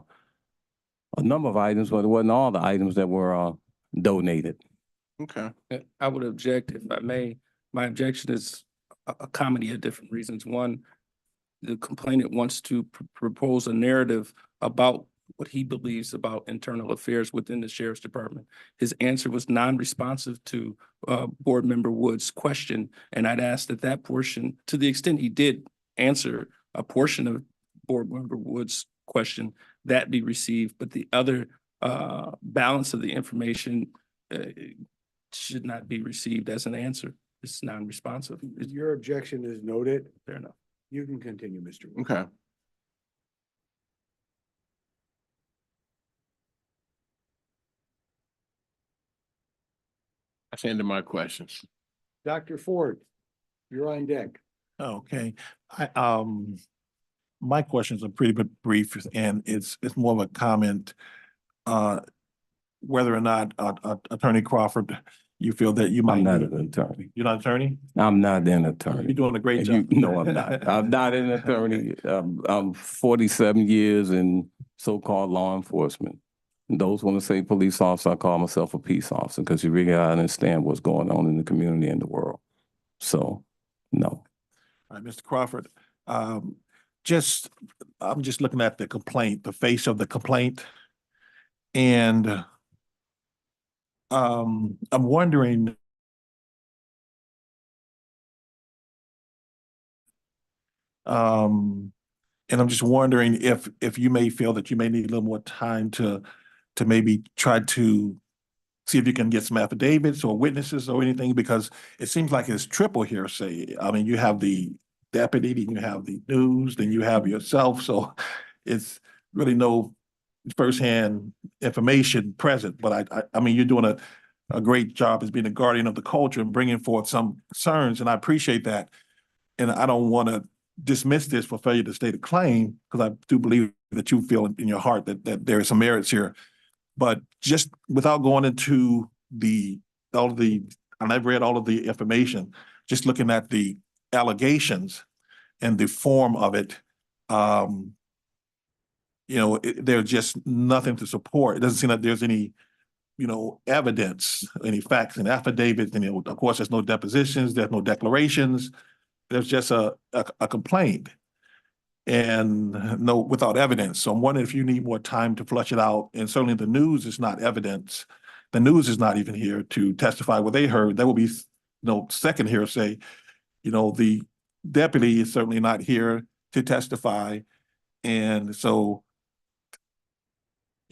number of items, but it wasn't all the items that were donated. Okay. I would object, if I may. My objection is a comedy of different reasons. One, the complainant wants to propose a narrative about what he believes about internal affairs within the sheriff's department. His answer was non-responsive to board member Wood's question. And I'd ask that portion, to the extent he did answer a portion of board member Wood's question, that be received, but the other balance of the information should not be received as an answer. It's non-responsive. Your objection is noted. Fair enough. You can continue, Mr. Wood. Okay. That's the end of my questions. Dr. Ford, you're on deck. Okay, I, My questions are pretty bit brief, and it's more of a comment. Whether or not, Attorney Crawford, you feel that you might. I'm not an attorney. You're not an attorney? I'm not an attorney. You're doing a great And job. No, I'm not. I'm not an attorney. I'm 47 years in so-called law enforcement. And those want to say police officer, I call myself a peace officer because you really gotta understand what's going on in the community and the world. So, no. All right, Mr. Crawford, I'm just looking at the complaint, the face of the complaint. And I'm wondering, and I'm just wondering if you may feel that you may need a little more time to maybe try to see if you can get some affidavits or witnesses or anything, because it seems like it's triple hearsay. I mean, you have the deputy, then you have the news, then you have yourself, so it's really no firsthand information present. But I mean, you're doing a great job as being a guardian of the culture and bringing forth some concerns, and I appreciate that. And I don't want to dismiss this for failure to state a claim, because I do believe that you feel in your heart that there is some merits here. But just without going into and I've read all of the information, just looking at the allegations and the form of it, there's just nothing to support. It doesn't seem like there's any, evidence, any facts and affidavits. And, of course, there's no depositions, there's no declarations. There's just a complaint and without evidence. So I'm wondering if you need more time to flush it out. And certainly the news is not evidence. The news is not even here to testify what they heard. That will be, second hearsay. The deputy is certainly not here to testify. And so,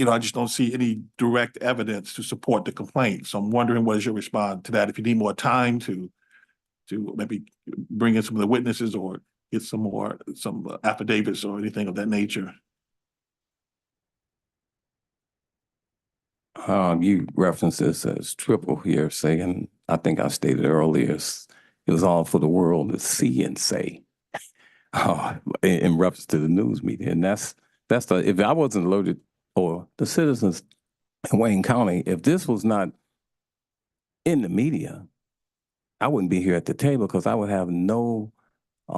I just don't see any direct evidence to support the complaint. So I'm wondering, what is your response to that? If you need more time to maybe bring in some of the witnesses or get some affidavits or anything of that nature. You referenced this as triple hearsay, and I think I stated earlier, it was all for the world to see and say, in reference to the news media. And that's if I wasn't alerted, or the citizens in Wayne County, if this was not in the media, I wouldn't be here at the table, because I would have no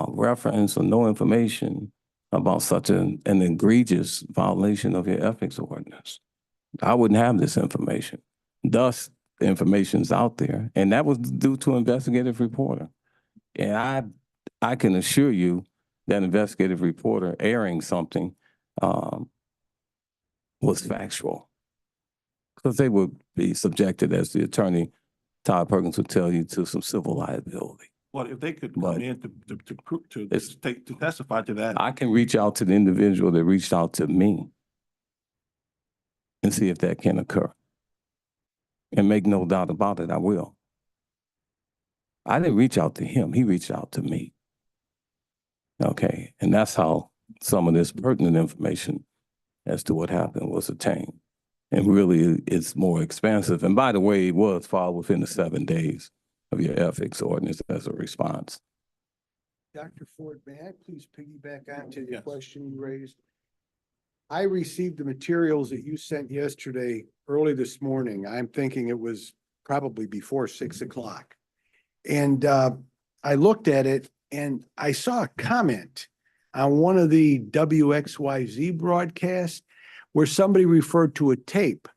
reference or no information about such an egregious violation of your ethics ordinance. I wouldn't have this information. Thus, the information's out there, and that was due to an investigative reporter. And I can assure you that investigative reporter airing something was factual, because they would be subjected, as the attorney Todd Perkins would tell you, to some civil liability. Well, if they could come in to testify to that. I can reach out to the individual that reached out to me and see if that can occur. And make no doubt about it, I will. I didn't reach out to him, he reached out to me. Okay, and that's how some of this pertinent information as to what happened was attained. And really, it's more expansive. And by the way, it was filed within the 7 days of your ethics ordinance as a response. Dr. Ford, may I please piggyback on to the Yes. question you raised? I received the materials that you sent yesterday early this morning. I'm thinking it was probably before 6 o'clock. And I looked at it and I saw a comment on one of the WXYZ broadcasts where somebody referred to a tape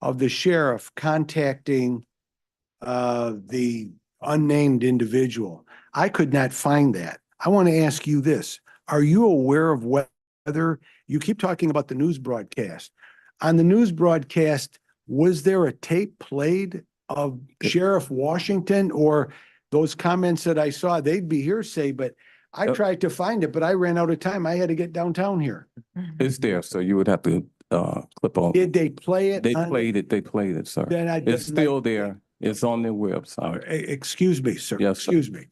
of the sheriff contacting the unnamed individual. I could not find that. I want to ask you this. Are you aware of whether, you keep talking about the news broadcast. On the news broadcast, was there a tape played of Sheriff Washington, or those comments that I saw? They'd be hearsay, but I tried to find it, but I ran out of time. I had to get downtown here. It's there, so you would have to clip on. Did they play it? They played it, sir. Then I It's didn't still like- there. It's on their website. Excuse me, sir. Yes, sir. Excuse me.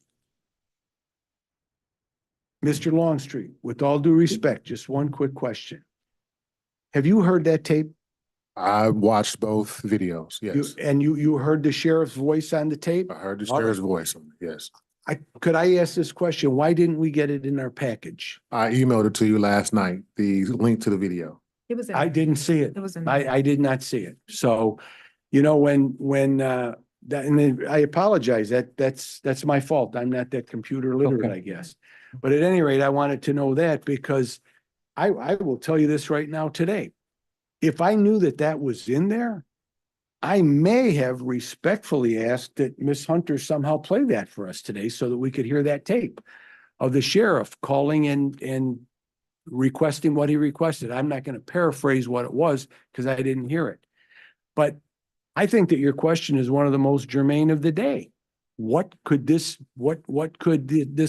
Mr. Longstreet, with all due respect, just one quick question. Have you heard that tape? I watched both videos, yes. And you heard the sheriff's voice on the tape? I heard the All right. sheriff's voice, yes. Could I ask this question? Why didn't we get it in our package? I emailed it to you last night, the link to the video. It was in. I didn't see it. It was in. I did not see it. So, that, and then I apologize, that's my fault. I'm not that computer literate, Okay. I guess. But at any rate, I wanted to know that because I will tell you this right now today. If I knew that that was in there, I may have respectfully asked that Miss Hunter somehow play that for us today so that we could hear that tape of the sheriff calling and requesting what he requested. I'm not going to paraphrase what it was because I didn't hear it. But I think that your question is one of the most germane of the day. What could this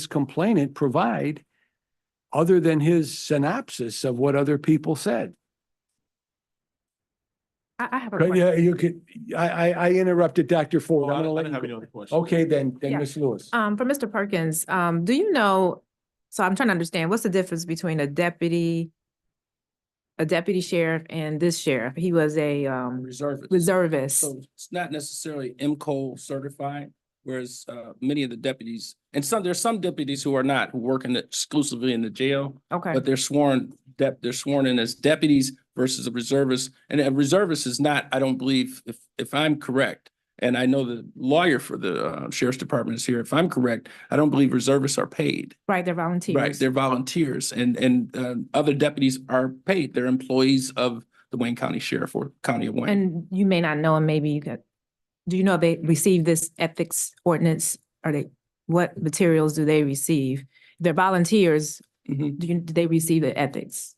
complainant provide other than his synopsis of what other people said? I have a But question. yeah, you could, I interrupted Dr. Ford. I'm I gonna let didn't have you any go. other questions. Okay, then Yeah. Ms. Lewis. For Mr. Perkins, do you know, so I'm trying to understand, what's the difference between a deputy sheriff and this sheriff? He was a Reservist. reservist. So it's not necessarily MCO certified, whereas many of the deputies, and there's some deputies who are not, who work exclusively in the jail, Okay, but they're sworn in as deputies versus a reservist. And a reservist is not, I don't believe, if I'm correct, and I know the lawyer for the sheriff's department is here, if I'm correct, I don't believe reservists are paid. right, they're volunteers. Right, they're volunteers, and other deputies are paid. They're employees of the Wayne County Sheriff or County of Wayne. And you may not know, and maybe you could, do you know they receive this ethics ordinance? What materials do they receive? They're volunteers, Mhm. do they receive the ethics?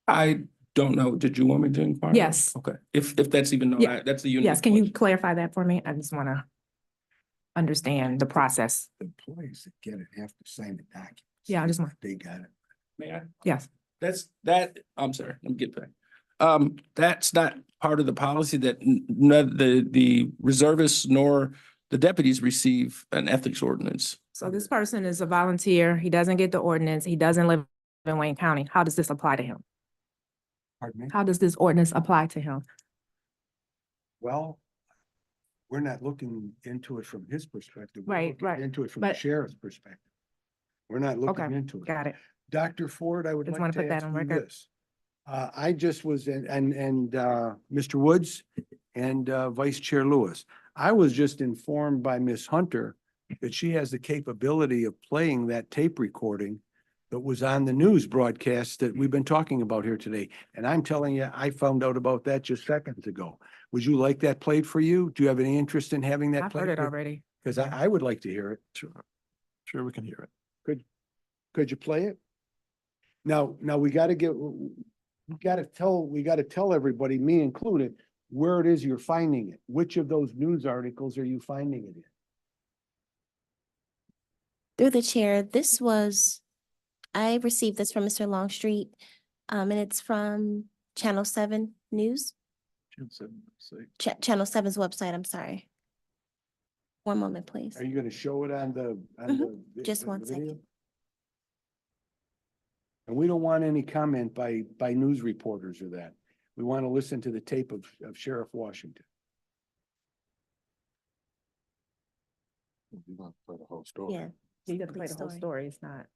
I don't know. Did you want me to inquire? Yes. Okay, if that's even known, Yeah. that's a unique. Yes, can you question. clarify that for me? I just want to understand the process. Employees that get it have to sign the document. Yeah, I just want, They got it. May I? yes. I'm sorry, let me get back. That's not part of the policy that the reservists nor the deputies receive an ethics ordinance. So this person is a volunteer. He doesn't get the ordinance. He doesn't live in Wayne County. How does this apply to him? Pardon me? How does this ordinance apply to him? Well, we're not looking into it from his perspective. We're Right, looking right. Into it from the But- sheriff's perspective. We're not looking Okay, into it. got it. Dr. Ford, I would Just like wanna to put that ask on you record. this. I just was, and Mr. Woods and Vice Chair Lewis, I was just informed by Ms. Hunter that she has the capability of playing that tape recording that was on the news broadcast that we've been talking about here today. And I'm telling you, I found out about that just seconds ago. Would you like that played for you? Do you have any interest in having that I've played? heard it already. Because I would like to hear it. Sure, we can hear it. Could you play it? Now we gotta tell everybody, me included, where it is you're finding it. Which of those news articles are you finding it in? Through the chair, I received this from Mr. Longstreet, and it's from Channel 7 News, Channel 7's website, I'm sorry. One moment, please. Are you gonna show it on the? Just on one the video? second. And we don't want any comment by news reporters or that. We want to listen to the tape of Sheriff Washington. You're gonna play the whole story. Yeah. You got to play the whole Story. story. It's not.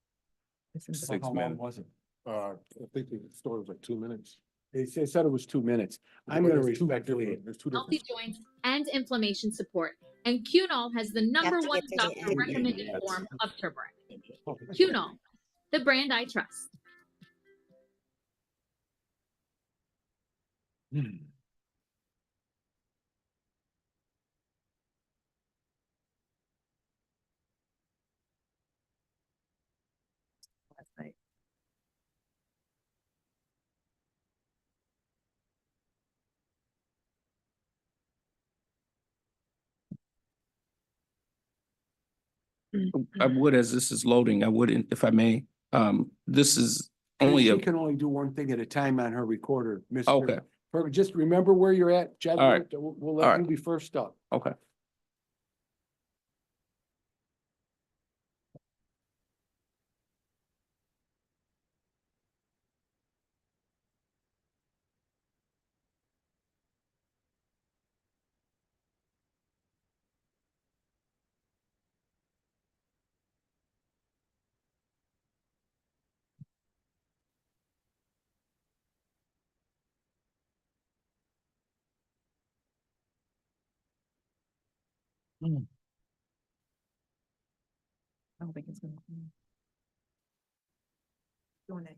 It's in the- 6 How long minutes. was it? I think the story was like 2 minutes. They said it was 2 minutes. I'm gonna respectfully. There's two healthy different. joints, and inflammation support. And Cunol has the number one get to the doctor end. recommended form of turmeric. Cunol, the brand I trust. last night. I would, as this is loading, I would, if I may, this is only She a, can only do one thing at a time on her recorder, Mr. okay, Perfect. Just remember where you're at, Jed. All right. We'll All let right. you be first up. okay. I don't think it's gonna. Doing that.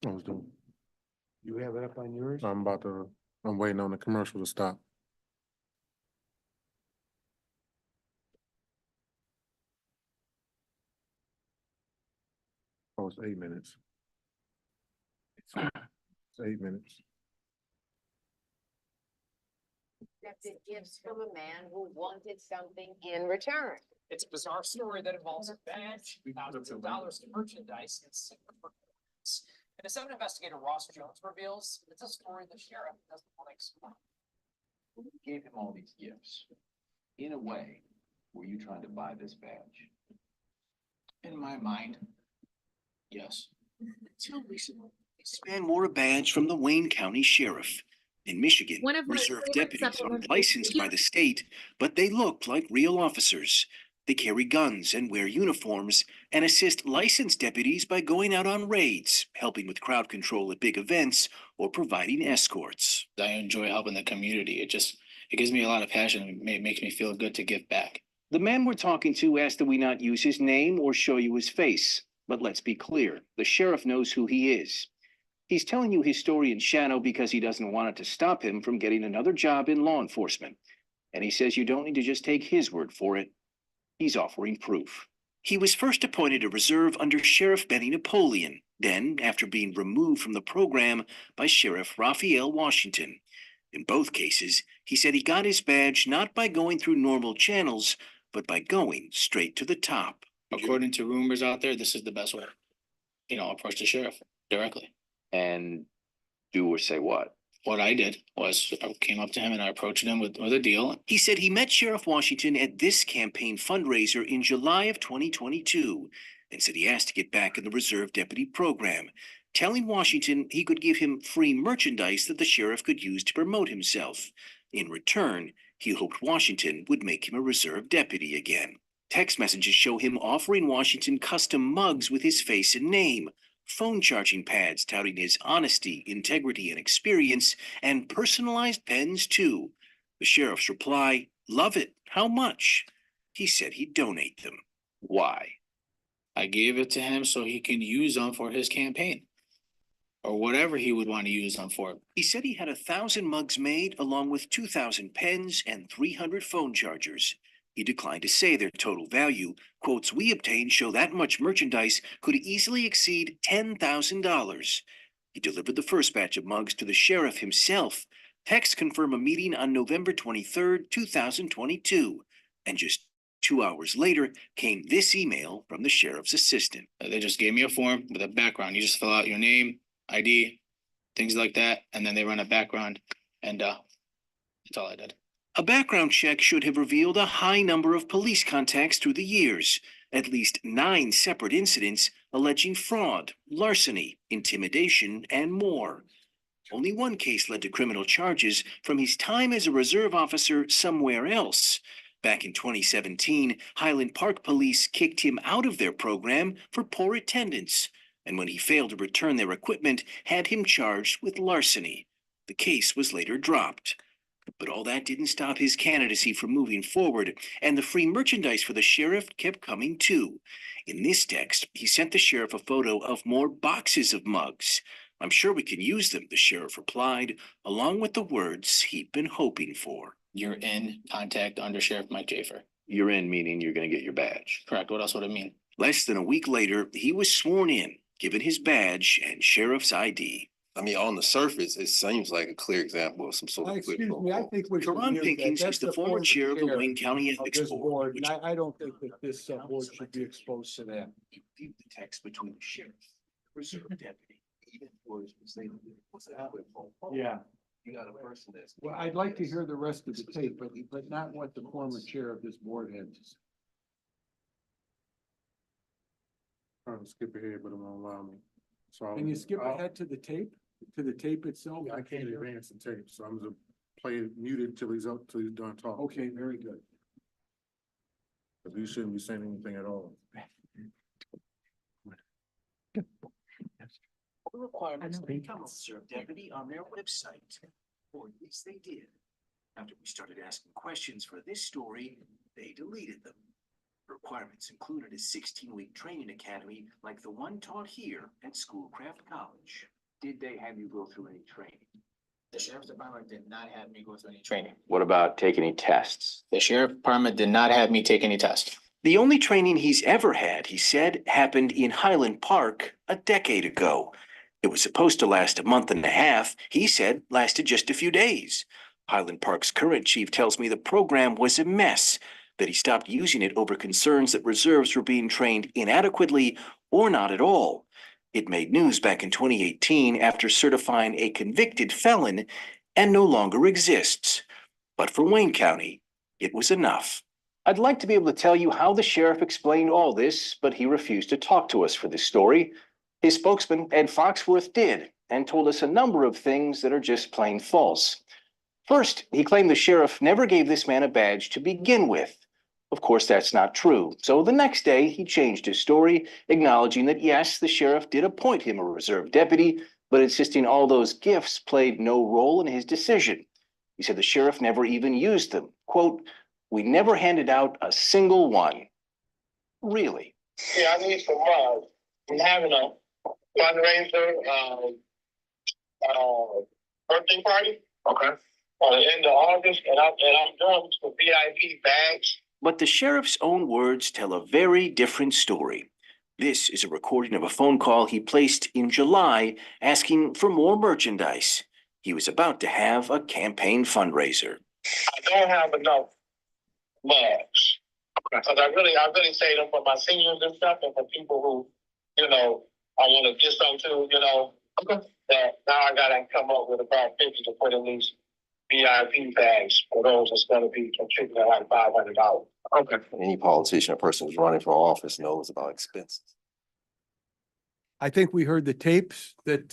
I was doing, You have it up on yours? I'm waiting on the commercial to stop. Oh, it's 8 minutes. It's 8 minutes. Accepted gifts from a man who wanted something in return. It's a bizarre story that involves a badge, thousands of dollars in merchandise, and significant rewards. And as Senate investigator Ross Jones reveals, it's a story the sheriff doesn't want to explain. When you gave him all these gifts, in a way, were you trying to buy this badge? In my mind, yes. Until recently, Span wore a badge from the Wayne County Sheriff. In Michigan, One of my reserve favorite deputies are supplements licensed by the state, but they look like real officers. They carry guns and wear uniforms and assist licensed deputies by going out on raids, helping with crowd control at big events, or providing escorts. I enjoy helping the community. It gives me a lot of passion and it makes me feel good to give back. The man we're talking to asked that we not use his name or show you his face. But let's be clear, the sheriff knows who he is. He's telling you his story in shadow because he doesn't want it to stop him from getting another job in law enforcement. And he says you don't need to just take his word for it. He's offering proof. He was first appointed a reserve under Sheriff Benny Napoleon, then, after being removed from the program, by Sheriff Raphael Washington. In both cases, he said he got his badge not by going through normal channels, but by going straight to the top. According to rumors out there, this is the best way. Approach the sheriff directly. And do or say what? What I did was I came up to him and I approached him with a deal. He said he met Sheriff Washington at this campaign fundraiser in July of 2022 and said he asked to get back in the reserve deputy program, telling Washington he could give him free merchandise that the sheriff could use to promote himself. In return, he hoped Washington would make him a reserve deputy again. Text messages show him offering Washington custom mugs with his face and name, phone charging pads touting his honesty, integrity, and experience, and personalized pens too. The sheriff's reply, "Love it. How much?" He said he'd donate them. Why? I gave it to him so he can use them for his campaign. Or whatever he would want to use them for. He said he had 1,000 mugs made along with 2,000 pens and 300 phone chargers. He declined to say their total value. Quotes we obtained show that much merchandise could easily exceed $10,000. He delivered the first batch of mugs to the sheriff himself. Texts confirm a meeting on November 23rd, 2022. And just 2 hours later came this email from the sheriff's assistant. They just gave me a form with a background. You just fill out your name, ID, things like that, and then they run a background, and that's all I did. A background check should have revealed a high number of police contacts through the years, at least 9 separate incidents alleging fraud, larceny, intimidation, and more. Only one case led to criminal charges from his time as a reserve officer somewhere else. Back in 2017, Highland Park Police kicked him out of their program for poor attendance, and when he failed to return their equipment, had him charged with larceny. The case was later dropped. But all that didn't stop his candidacy from moving forward, and the free merchandise for the sheriff kept coming too. In this text, he sent the sheriff a photo of more boxes of mugs. "I'm sure we can use them," the sheriff replied, along with the words he'd been hoping for. You're in contact under Sheriff Mike Jafer. You're in, meaning you're going to get your badge. Correct. What else would it mean? Less than a week later, he was sworn in, given his badge and sheriff's ID. I mean, on the surface, it seems like a clear example of some sort of. Excuse me, I think we should. Karan use that. Pinkins That's is the former chair of the Wayne County of Ethics this Board. And I don't think that this board should be exposed to that. Leave the text between the sheriff, the reserve deputy, even words we say, what's that? Yeah, You got a person that's. well, I'd like to hear the rest of the tape, but not what the former chair of this board had to say. Trying to skip ahead, but it won't allow me. So Can you skip ahead to the tape itself? I can't advance the tape, so I'm gonna play it muted till he's done talking. Okay, very good. Cause you shouldn't be saying anything at all. Requirements to become a reserve deputy on their website, or at least they did. After we started asking questions for this story, they deleted them. Requirements included a 16-week training academy like the one taught here at Schoolcraft College. Did they have you go through any training? The sheriff's department did not have me go through any training. What about take any tests? The sheriff department did not have me take any tests. The only training he's ever had, he said, happened in Highland Park a decade ago. It was supposed to last a month and a half. He said lasted just a few days. Highland Park's current chief tells me the program was a mess, that he stopped using it over concerns that reserves were being trained inadequately or not at all. It made news back in 2018 after certifying a convicted felon and no longer exists. But for Wayne County, it was enough. I'd like to be able to tell you how the sheriff explained all this, but he refused to talk to us for this story. His spokesman, Ed Foxworth, did, and told us a number of things that are just plain false. First, he claimed the sheriff never gave this man a badge to begin with. Of course, that's not true. So the next day, he changed his story, acknowledging that yes, the sheriff did appoint him a reserve deputy, but insisting all those gifts played no role in his decision. He said the sheriff never even used them. Quote, "We never handed out a single one." Really? Yeah, I need some money. I'm having a fundraiser, birthday party. Okay. On the end of August, and I'm doing some VIP bags. But the sheriff's own words tell a very different story. This is a recording of a phone call he placed in July asking for more merchandise. He was about to have a campaign fundraiser. I don't have enough bags. Because I really save them for my seniors and stuff, and for people who, I want to get some too, that now I gotta come up with about 50 to put in these VIP bags for those that's gonna be contributing like $500. Okay. Any politician or person who's running for office knows about expenses. I think we heard the tapes that,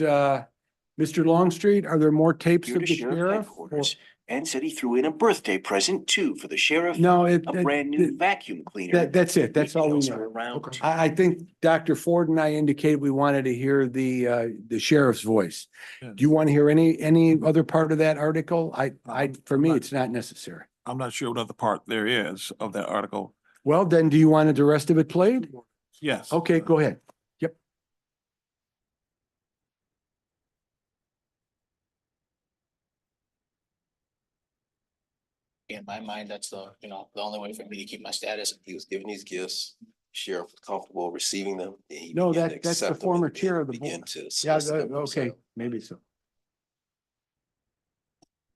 Mr. Longstreet, are there more tapes Here of to the sheriff sheriff? headquarters, and said he threw in a birthday present too for the sheriff. No, A brand new vacuum cleaner. that's it. That's all we Details are know. around. I think Dr. Ford and I indicated we wanted to hear the sheriff's voice. Do you want to hear any other part of that article? For me, it's not necessary. I'm not sure what other part there is of that article. Well, then, do you want the rest of it played? Yes. Okay, go ahead. Yep. In my mind, that's the only way for me to keep my status. He was given these gifts. Sheriff was comfortable receiving them. And he No, began to that's the accept them former and chair of the began board. to Yeah, solicit them okay, himself. maybe so.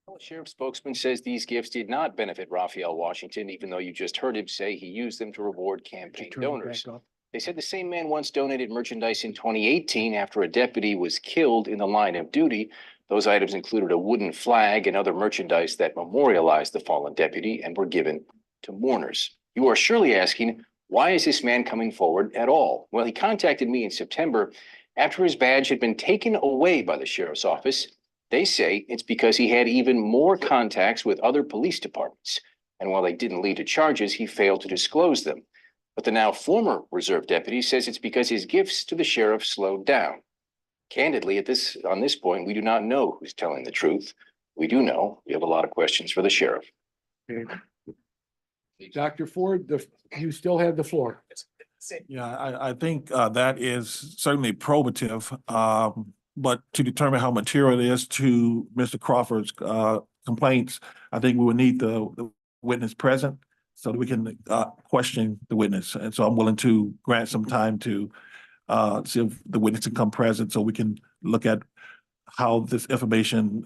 The sheriff's spokesman says these gifts did not benefit Raphael Washington, even though you just heard him say he used them to reward campaign Turn it donors. back up. They said the same man once donated merchandise in 2018 after a deputy was killed in the line of duty. Those items included a wooden flag and other merchandise that memorialized the fallen deputy and were given to mourners. You are surely asking, why is this man coming forward at all? Well, he contacted me in September after his badge had been taken away by the sheriff's office. They say it's because he had even more contacts with other police departments. And while they didn't lead to charges, he failed to disclose them. But the now former reserve deputy says it's because his gifts to the sheriff slowed down. Candidly, on this point, we do not know who's telling the truth. We do know we have a lot of questions for the sheriff. Dr. Ford, you still have the floor. Yeah, I think that is certainly probative. But to determine how material it is to Mr. Crawford's complaints, I think we would need the witness present so that we can question the witness. And so I'm willing to grant some time to see if the witness can come present so we can look at how this information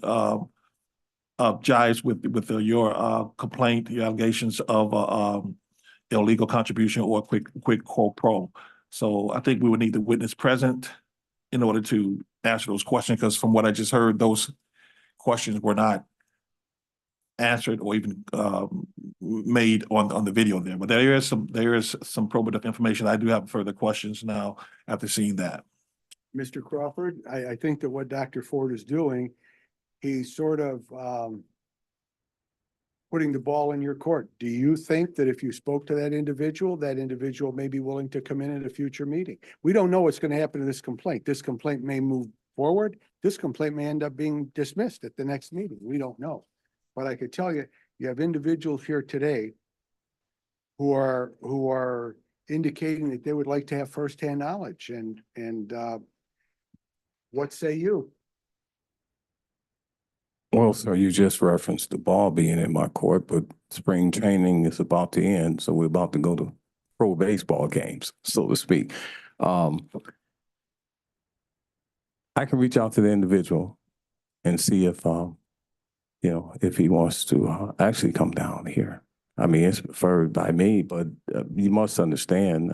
jives with your complaint, your allegations of illegal contribution or quid pro quo. So I think we would need the witness present in order to answer those questions, because from what I just heard, those questions were not answered or even made on the video there. But there is some probative information. I do have further questions now after seeing that. Mr. Crawford, I think that what Dr. Ford is doing, he's sort of putting the ball in your court. Do you think that if you spoke to that individual may be willing to come in at a future meeting? We don't know what's going to happen to this complaint. This complaint may move forward. This complaint may end up being dismissed at the next meeting. We don't know. but I could tell you, you have individuals here today who are indicating that they would like to have firsthand knowledge and what say you? Well, sir, you just referenced the ball being in my court, but spring training is about to end, so we're about to go to pro baseball games, so to speak. I can reach out to the individual and see if, if he wants to actually come down here. I mean, it's preferred by me, but you must understand,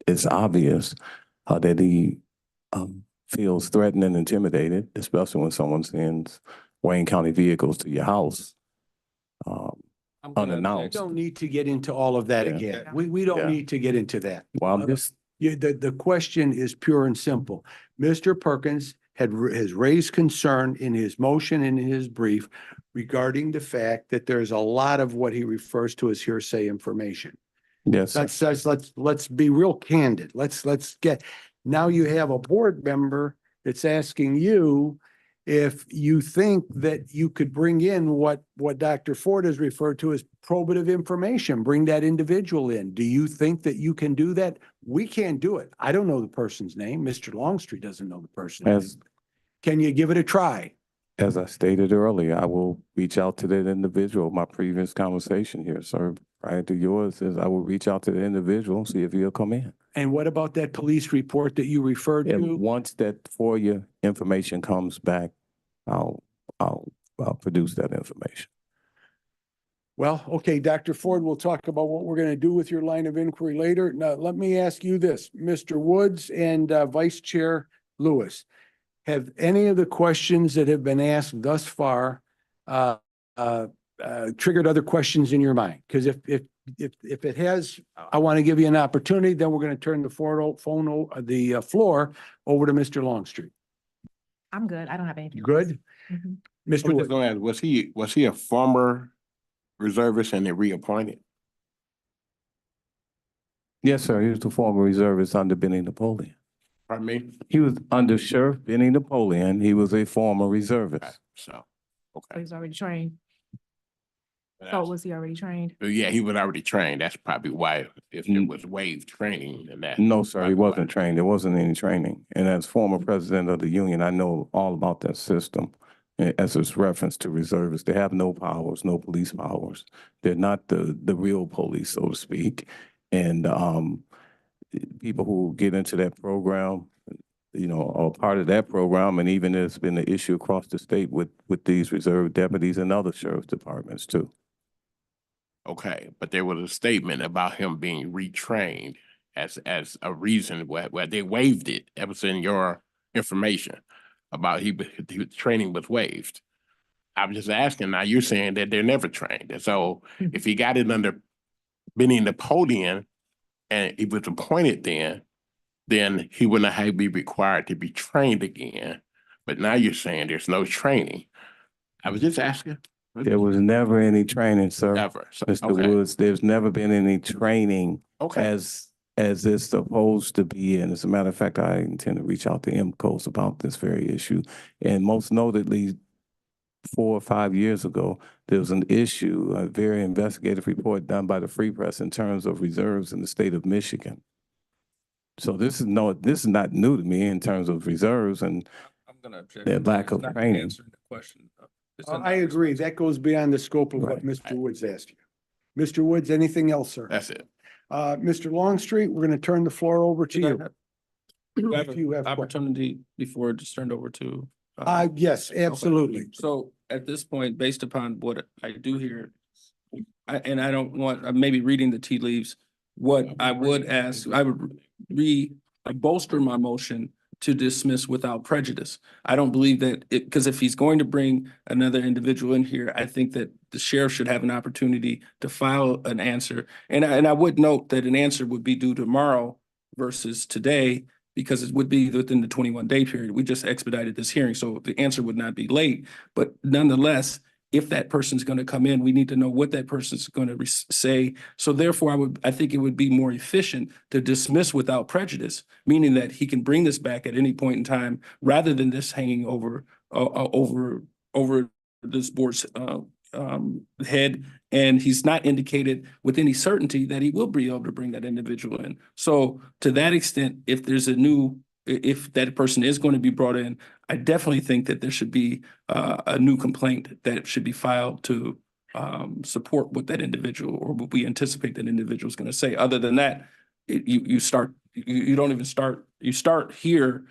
it's obvious that he feels threatened and intimidated, especially when someone sends Wayne County vehicles to your house unannounced. We don't need to get into all of that Yeah. again. We don't Yeah. need to get into that. Well, I'm just, The question is pure and simple. Mr. Perkins has raised concern in his motion and in his brief regarding the fact that there's a lot of what he refers to as hearsay information. yes, sir. Let's be real candid. Let's get, now you have a board member that's asking you if you think that you could bring in what Dr. Ford has referred to as probative information, bring that individual in. Do you think that you can do that? We can't do it. I don't know the person's name. Mr. Longstreet doesn't know the person's name. As, Can you give it a try? as I stated earlier, I will reach out to that individual. My previous conversation here, sir, prior to yours, is I will reach out to the individual, see if he'll come in. And what about that police report that you referred And to? once that FOIA information comes back, I'll produce that information. Well, okay, Dr. Ford, we'll talk about what we're going to do with your line of inquiry later. Now, let me ask you this, Mr. Woods and Vice Chair Lewis. Have any of the questions that have been asked thus far triggered other questions in your mind? Because if it has, I want to give you an opportunity, then we're going to turn the floor over to Mr. Longstreet. I'm good. I don't have anything. Good? Mhm. I Mr. was just Woods? gonna ask, was he a former reservist and then reappointed? Yes, sir. He was the former reservist under Benny Napoleon. Pardon me? He was under Sheriff Benny Napoleon. He was a former reservist. So, So okay. he's already trained. So That's- was he already trained? Yeah, he was already trained. That's probably why if it was waived training and that. No, sir, he wasn't trained. There wasn't any training. And as former president of the union, I know all about that system. As it's reference to reservists, they have no powers, no police powers. They're not the real police, so to speak. And people who get into that program, are part of that program. And even there's been an issue across the state with these reserve deputies and other sheriff's departments too. Okay, but there was a statement about him being retrained as a reason where they waived it. That was in your information about training was waived. I'm just asking, now you're saying that they're never trained. And so if he got it under Benny Napoleon and he was appointed then he wouldn't have to be required to be trained again. But now you're saying there's no training. I was just asking. There was never any training, sir. Never. So, Mr. okay. Woods, there's never been any training Okay. as it's supposed to be. And as a matter of fact, I intend to reach out to MCOS about this very issue. And most notably, 4 or 5 years ago, there was an issue, a very investigative report done by the Free Press in terms of reserves in the state of Michigan. So this is not new to me in terms of reserves and I'm gonna object. their lack of It's not training. answering the question. It's I agree. That goes beyond the scope of what Right. Mr. Woods asked you. Mr. Woods, anything else, sir? That's it. Mr. Longstreet, we're going to turn the floor over to Did I you. have- If you have questions. Opportunity before it's turned over to. Yes, absolutely. So at this point, based upon what I do hear, and I don't want, I may be reading the tea leaves, what I would ask, I would bolster my motion to dismiss without prejudice. I don't believe that because if he's going to bring another individual in here, I think that the sheriff should have an opportunity to file an answer. And I would note that an answer would be due tomorrow versus today, because it would be within the 21-day period. We just expedited this hearing, so the answer would not be late. But nonetheless, if that person's going to come in, we need to know what that person's going to say. So therefore, I think it would be more efficient to dismiss without prejudice, meaning that he can bring this back at any point in time rather than this hanging over this board's head, and he's not indicated with any certainty that he will be able to bring that individual in. So to that extent, if there's if that person is going to be brought in, I definitely think that there should be a new complaint that should be filed to support what that individual or what we anticipate that individual is going to say. Other than that, you don't even start. You start here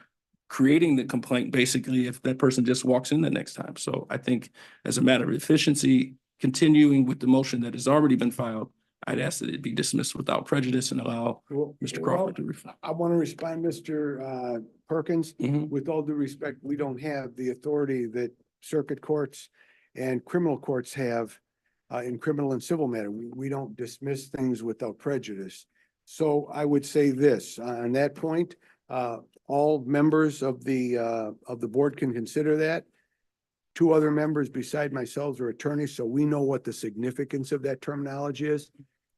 creating the complaint basically if that person just walks in the next time. So I think as a matter of efficiency, continuing with the motion that has already been filed, I'd ask that it be dismissed without prejudice and allow Mr. Crawford to reflect. I want to respond, Mr. Perkins. Mhm. With all due respect, we don't have the authority that circuit courts and criminal courts have in criminal and civil matter. We don't dismiss things without prejudice. So I would say this, on that point, all members of the board can consider that. Two other members beside myself are attorneys, so we know what the significance of that terminology is.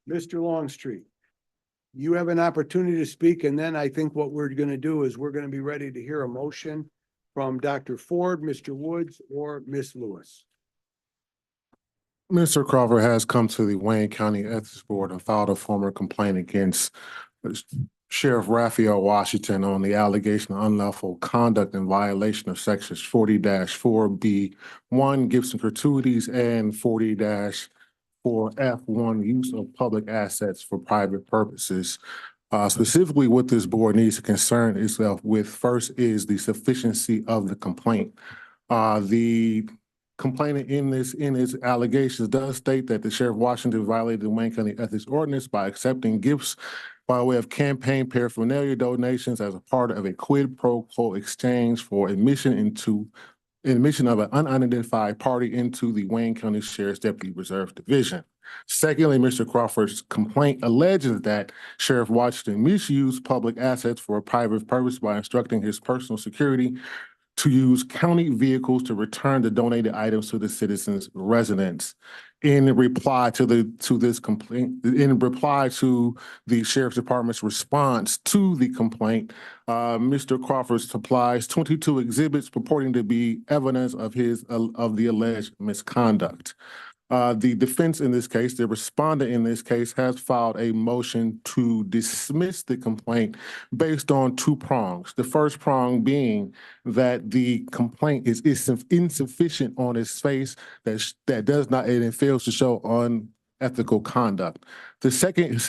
Mr. Longstreet, you have an opportunity to speak, and then I think what we're going to do is we're going to be ready to hear a motion from Dr. Ford, Mr. Woods, or Ms. Lewis. Mr. Crawford has come to the Wayne County Ethics Board and filed a formal complaint against Sheriff Raphael Washington on the allegation of unlawful conduct in violation of sections 40-4B1, gifts and gratuities, and 40-4F1, use of public assets for private purposes. Specifically, what this board needs to concern itself with first is the sufficiency of the complaint. The complainant in his allegations does state that the Sheriff Washington violated the Wayne County Ethics Ordinance by accepting gifts by way of campaign paraphernalia donations as a part of a quid pro quo exchange for admission of an unidentified party into the Wayne County Sheriff's Deputy Reserve Division. Secondly, Mr. Crawford's complaint alleges that Sheriff Washington misused public assets for a private purpose by instructing his personal security to use county vehicles to return the donated items to the citizens' residence. In reply to this complaint, in reply to the Sheriff's Department's response to the complaint, Mr. Crawford supplies 22 exhibits purporting to be evidence of the alleged misconduct. The defense in this case, the respondent in this case, has filed a motion to dismiss the complaint based on two prongs. The first prong being that the complaint is insufficient on its face, that does not, and it fails to show unethical conduct. The second is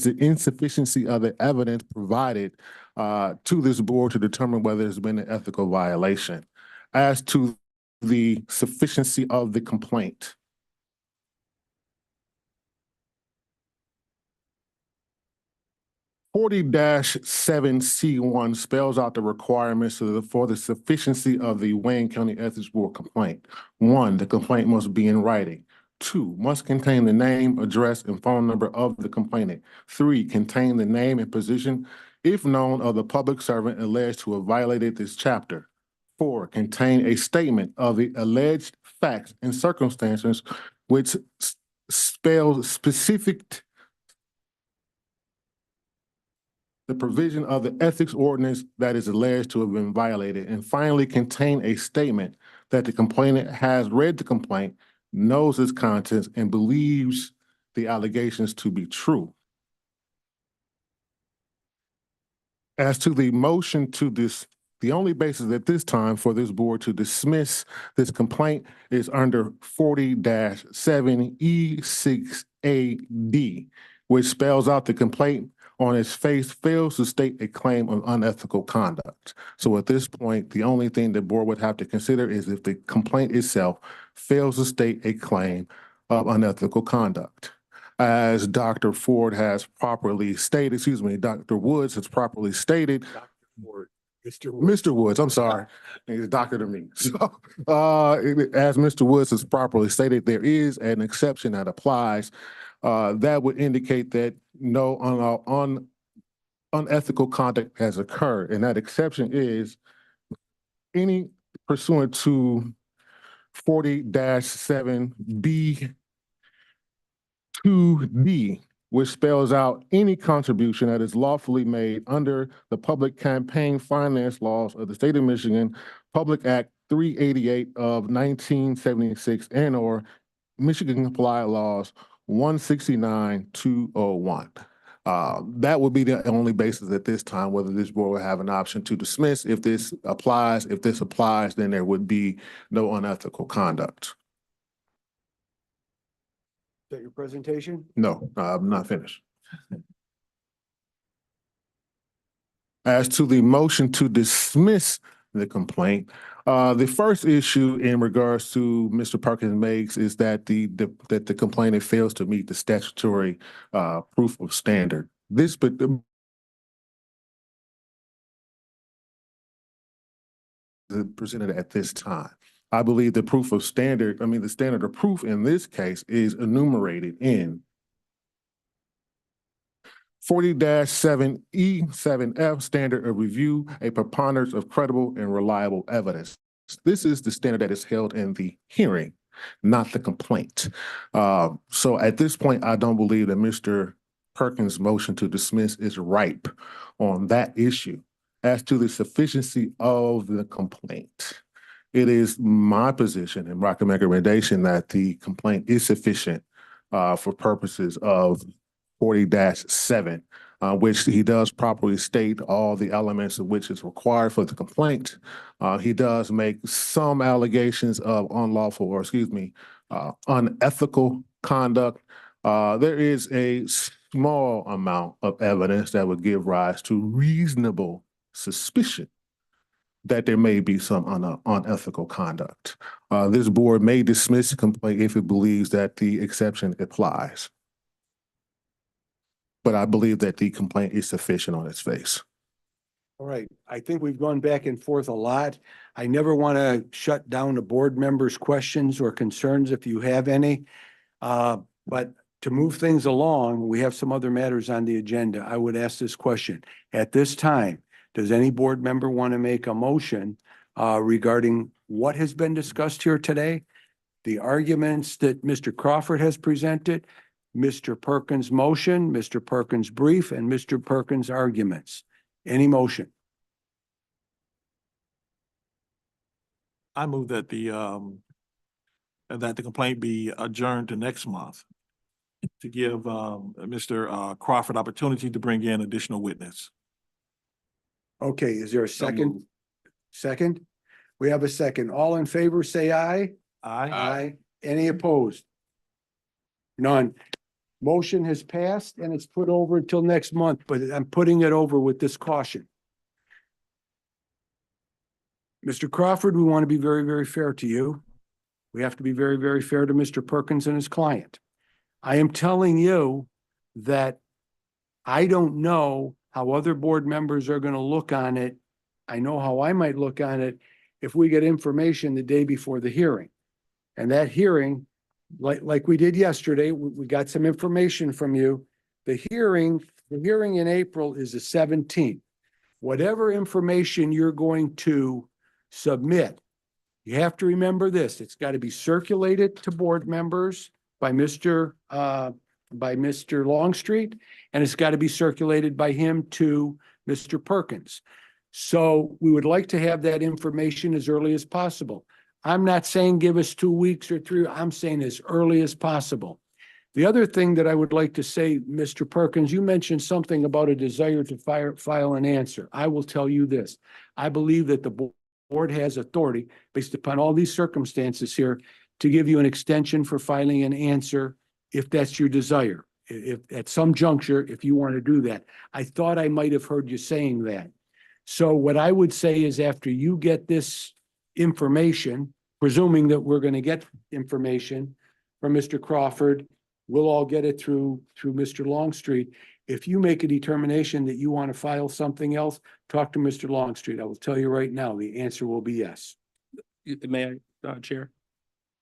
the insufficiency of the evidence provided to this board to determine whether there's been an ethical violation. As to the sufficiency of the complaint, 40-7C1 spells out the requirements for the sufficiency of the Wayne County Ethics Board complaint. 1, the complaint must be in writing. 2, must contain the name, address, and phone number of the complainant. 3, contain the name and position, if known, of the public servant alleged to have violated this chapter. 4, contain a statement of the alleged facts and circumstances which spells specific the provision of the ethics ordinance that is alleged to have been violated, and finally contain a statement that the complainant has read the complaint, knows its contents, and believes the allegations to be true. As to the motion to the only basis at this time for this board to dismiss this complaint is under 40-7E6AD, which spells out the complaint on its face fails to state a claim of unethical conduct. So at this point, the only thing the board would have to consider is if the complaint itself fails to state a claim of unethical conduct. As Dr. Ford has properly stated, Dr. Woods has properly stated. Mr. Woods, I'm sorry, he's a doctor to me. So, as Mr. Woods has properly stated, there is an exception that applies. That would indicate that no unethical conduct has occurred, and that exception is any pursuant to 40-7B2D, which spells out any contribution that is lawfully made under the public campaign finance laws of the state of Michigan, Public Act 388 of 1976 and/or Michigan Compliant Laws 169-201. That would be the only basis at this time, whether this board will have an option to dismiss. If this applies, then there would be no unethical conduct. Is that your presentation? No, I'm not finished. As to the motion to dismiss the complaint, the first issue in regards to Mr. Perkins makes is that the complainant fails to meet the statutory proof of standard. This presented at this time. I believe the the standard of proof in this case is enumerated in 40-7E7F, standard of review, a preponderance of credible and reliable evidence. This is the standard that is held in the hearing, not the complaint. So at this point, I don't believe that Mr. Perkins' motion to dismiss is ripe on that issue. As to the sufficiency of the complaint, it is my position and recommendation that the complaint is sufficient for purposes of 40-7, which he does properly state all the elements of which is required for the complaint. He does make some allegations of unethical conduct. There is a small amount of evidence that would give rise to reasonable suspicion that there may be some unethical conduct. This board may dismiss the complaint if it believes that the exception applies. But I believe that the complaint is sufficient on its face. All right, I think we've gone back and forth a lot. I never want to shut down the board members' questions or concerns if you have any. But to move things along, we have some other matters on the agenda. I would ask this question. At this time, does any board member want to make a motion regarding what has been discussed here today? The arguments that Mr. Crawford has presented, Mr. Perkins' motion, Mr. Perkins' brief, and Mr. Perkins' arguments. Any motion? I move that the complaint be adjourned to next month to give Mr. Crawford opportunity to bring in additional witness. Okay, is there a second? Second? We have a second. All in favor, say aye. Aye. Any opposed? None. Motion has passed and it's put over until next month, but I'm putting it over with this caution. Mr. Crawford, we want to be very, very fair to you. We have to be very, very fair to Mr. Perkins and his client. I am telling you that I don't know how other board members are going to look on it. I know how I might look on it if we get information the day before the hearing. And that hearing, like we did yesterday, we got some information from you. The hearing in April is the 17th. Whatever information you're going to submit, you have to remember this. It's got to be circulated to board members by Mr. Longstreet, and it's got to be circulated by him to Mr. Perkins. So we would like to have that information as early as possible. I'm not saying give us 2 weeks or 3. I'm saying as early as possible. The other thing that I would like to say, Mr. Perkins, you mentioned something about a desire to file an answer. I will tell you this. I believe that the board has authority based upon all these circumstances here to give you an extension for filing an answer if that's your desire. If at some juncture, if you want to do that. I thought I might have heard you saying that. So what I would say is after you get this information, presuming that we're going to get information from Mr. Crawford, we'll all get it through Mr. Longstreet. If you make a determination that you want to file something else, talk to Mr. Longstreet. I will tell you right now, the answer will be yes. May I, Chair?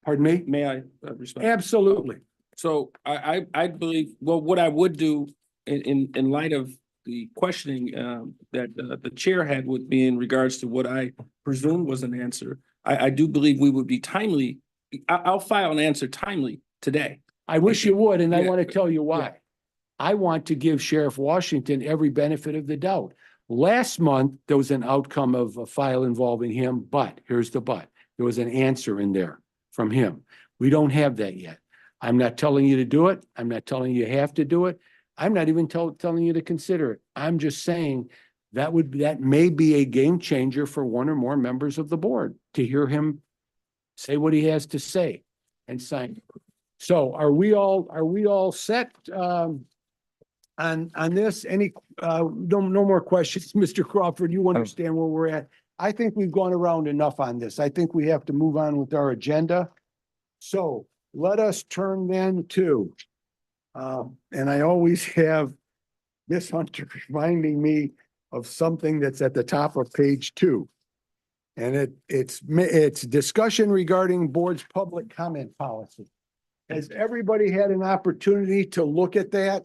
Pardon me? May I respond? Absolutely. So I believe, well, what I would do in light of the questioning that the chair had with me in regards to what I presume was an answer, I do believe we would be timely. I'll file an answer timely today. I wish you would, and I Yeah. want to tell you why. Yeah. I want to give Sheriff Washington every benefit of the doubt. Last month, there was an outcome of a file involving him, but here's the but. There was an answer in there from him. We don't have that yet. I'm not telling you to do it. I'm not telling you have to do it. I'm not even telling you to consider it. I'm just saying that may be a game changer for one or more members of the board to hear him say what he has to say and sign. So are we all set, on this? Any, no more questions, Mr. Crawford, you understand where we're at. I think we've gone around enough on this. I think we have to move on with our agenda. So let us turn then to, and I always have Ms. Hunter reminding me of something that's at the top of page 2. And it's discussion regarding board's public comment policy. Has everybody had an opportunity to look at that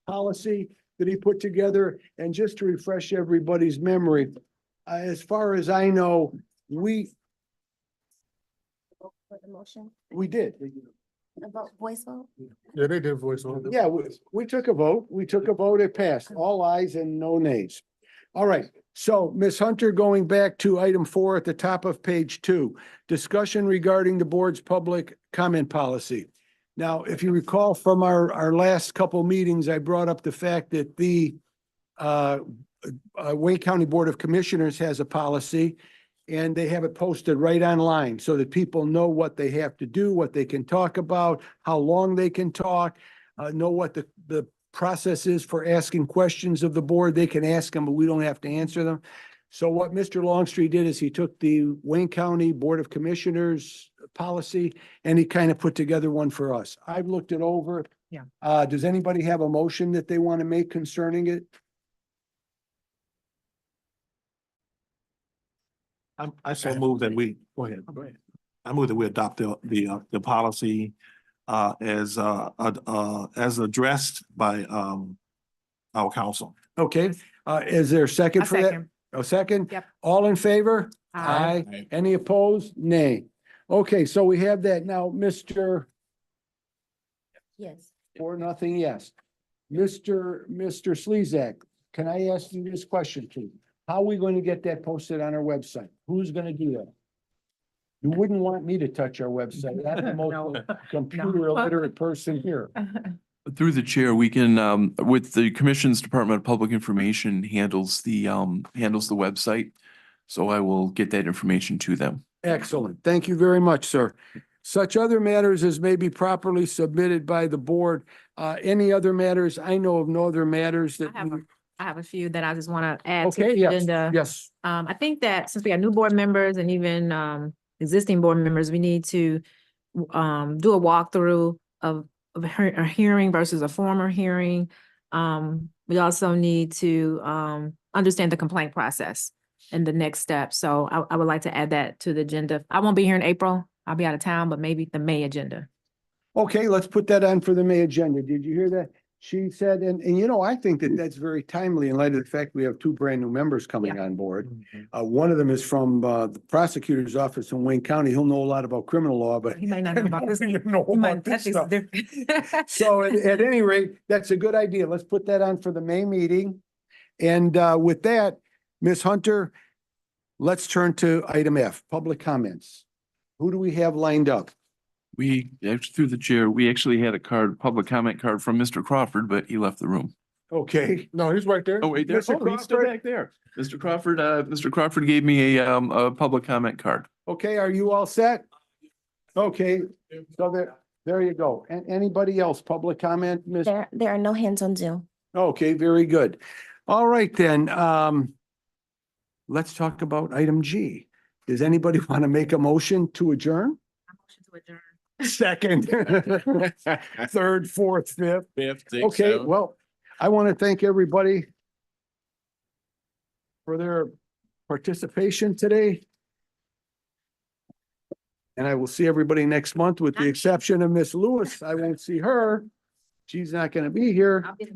policy that he put together? And just to refresh everybody's memory, as far as I know, we For the motion, did. a voice vote? Yeah, they did voice over. Yeah, we took a vote. We took a vote. It passed. All ayes and no nays. All right. So Ms. Hunter, going back to item 4 at the top of page 2, discussion regarding the board's public comment policy. Now, if you recall from our last couple meetings, I brought up the fact that the Wayne County Board of Commissioners has a policy, and they have it posted right online so that people know what they have to do, what they can talk about, how long they can talk, know what the process is for asking questions of the board. They can ask them, but we don't have to answer them. So what Mr. Longstreet did is he took the Wayne County Board of Commissioners policy and he kind of put together one for us. I've looked it over. Yeah. Does anybody have a motion that they want to make concerning it? I so move that we, go ahead. I move that we adopt the policy as addressed by our council. Okay, is there a second A for that? second. A second? Yep. All in favor? Aye. Aye. Any opposed? Nay. Okay, so we have that now, Mr. Yes. 4-0, yes. Mr. Slezak, can I ask you this question, please? How are we going to get that posted on our website? Who's going to do that? You wouldn't want me to touch our website. I'm the No. most computer illiterate person here. Through the chair, we can, with the Commission's Department of Public Information handles the website. So I will get that information to them. Excellent. Thank you very much, sir. Such other matters as may be properly submitted by the board. Any other matters? I know of no other matters that. I have a few that I just want to add to Okay, the yes, agenda. yes. I think that since we have new board members and even existing board members, we need to do a walkthrough of a hearing versus a former hearing. We also need to understand the complaint process and the next step. So I would like to add that to the agenda. I won't be here in April. I'll be out of town, but maybe the May agenda. Okay, let's put that on for the May agenda. Did you hear that? She said, and you know, I think that that's very timely in light of the fact we have 2 brand new members coming on board. One of them is from the prosecutor's office in Wayne County. He'll know a lot about criminal law, but He might not know about this. you know He might- about this ethics is stuff. different. So at any rate, that's a good idea. Let's put that on for the May meeting. And with that, Ms. Hunter, let's turn to item F, public comments. Who do we have lined up? We, through the chair, we actually had a public comment card from Mr. Crawford, but he left the room. Okay. No, he's right there. Oh, wait, there, Mr. he's still Crawford? back there. Mr. Crawford gave me a public comment card. Okay, are you all set? Okay, so there you go. And anybody else, public comment, Ms.? There are no hands on Zoom. Okay, very good. All right, then, let's talk about item G. Does anybody want to make a motion to adjourn? Motion to adjourn. Second, third, fourth, fifth. Fifth, sixth, Okay, seventh. well, I want to thank everybody for their participation today. And I will see everybody next month with the exception of Miss Lewis. I won't see her. She's not going to be here. I'll be the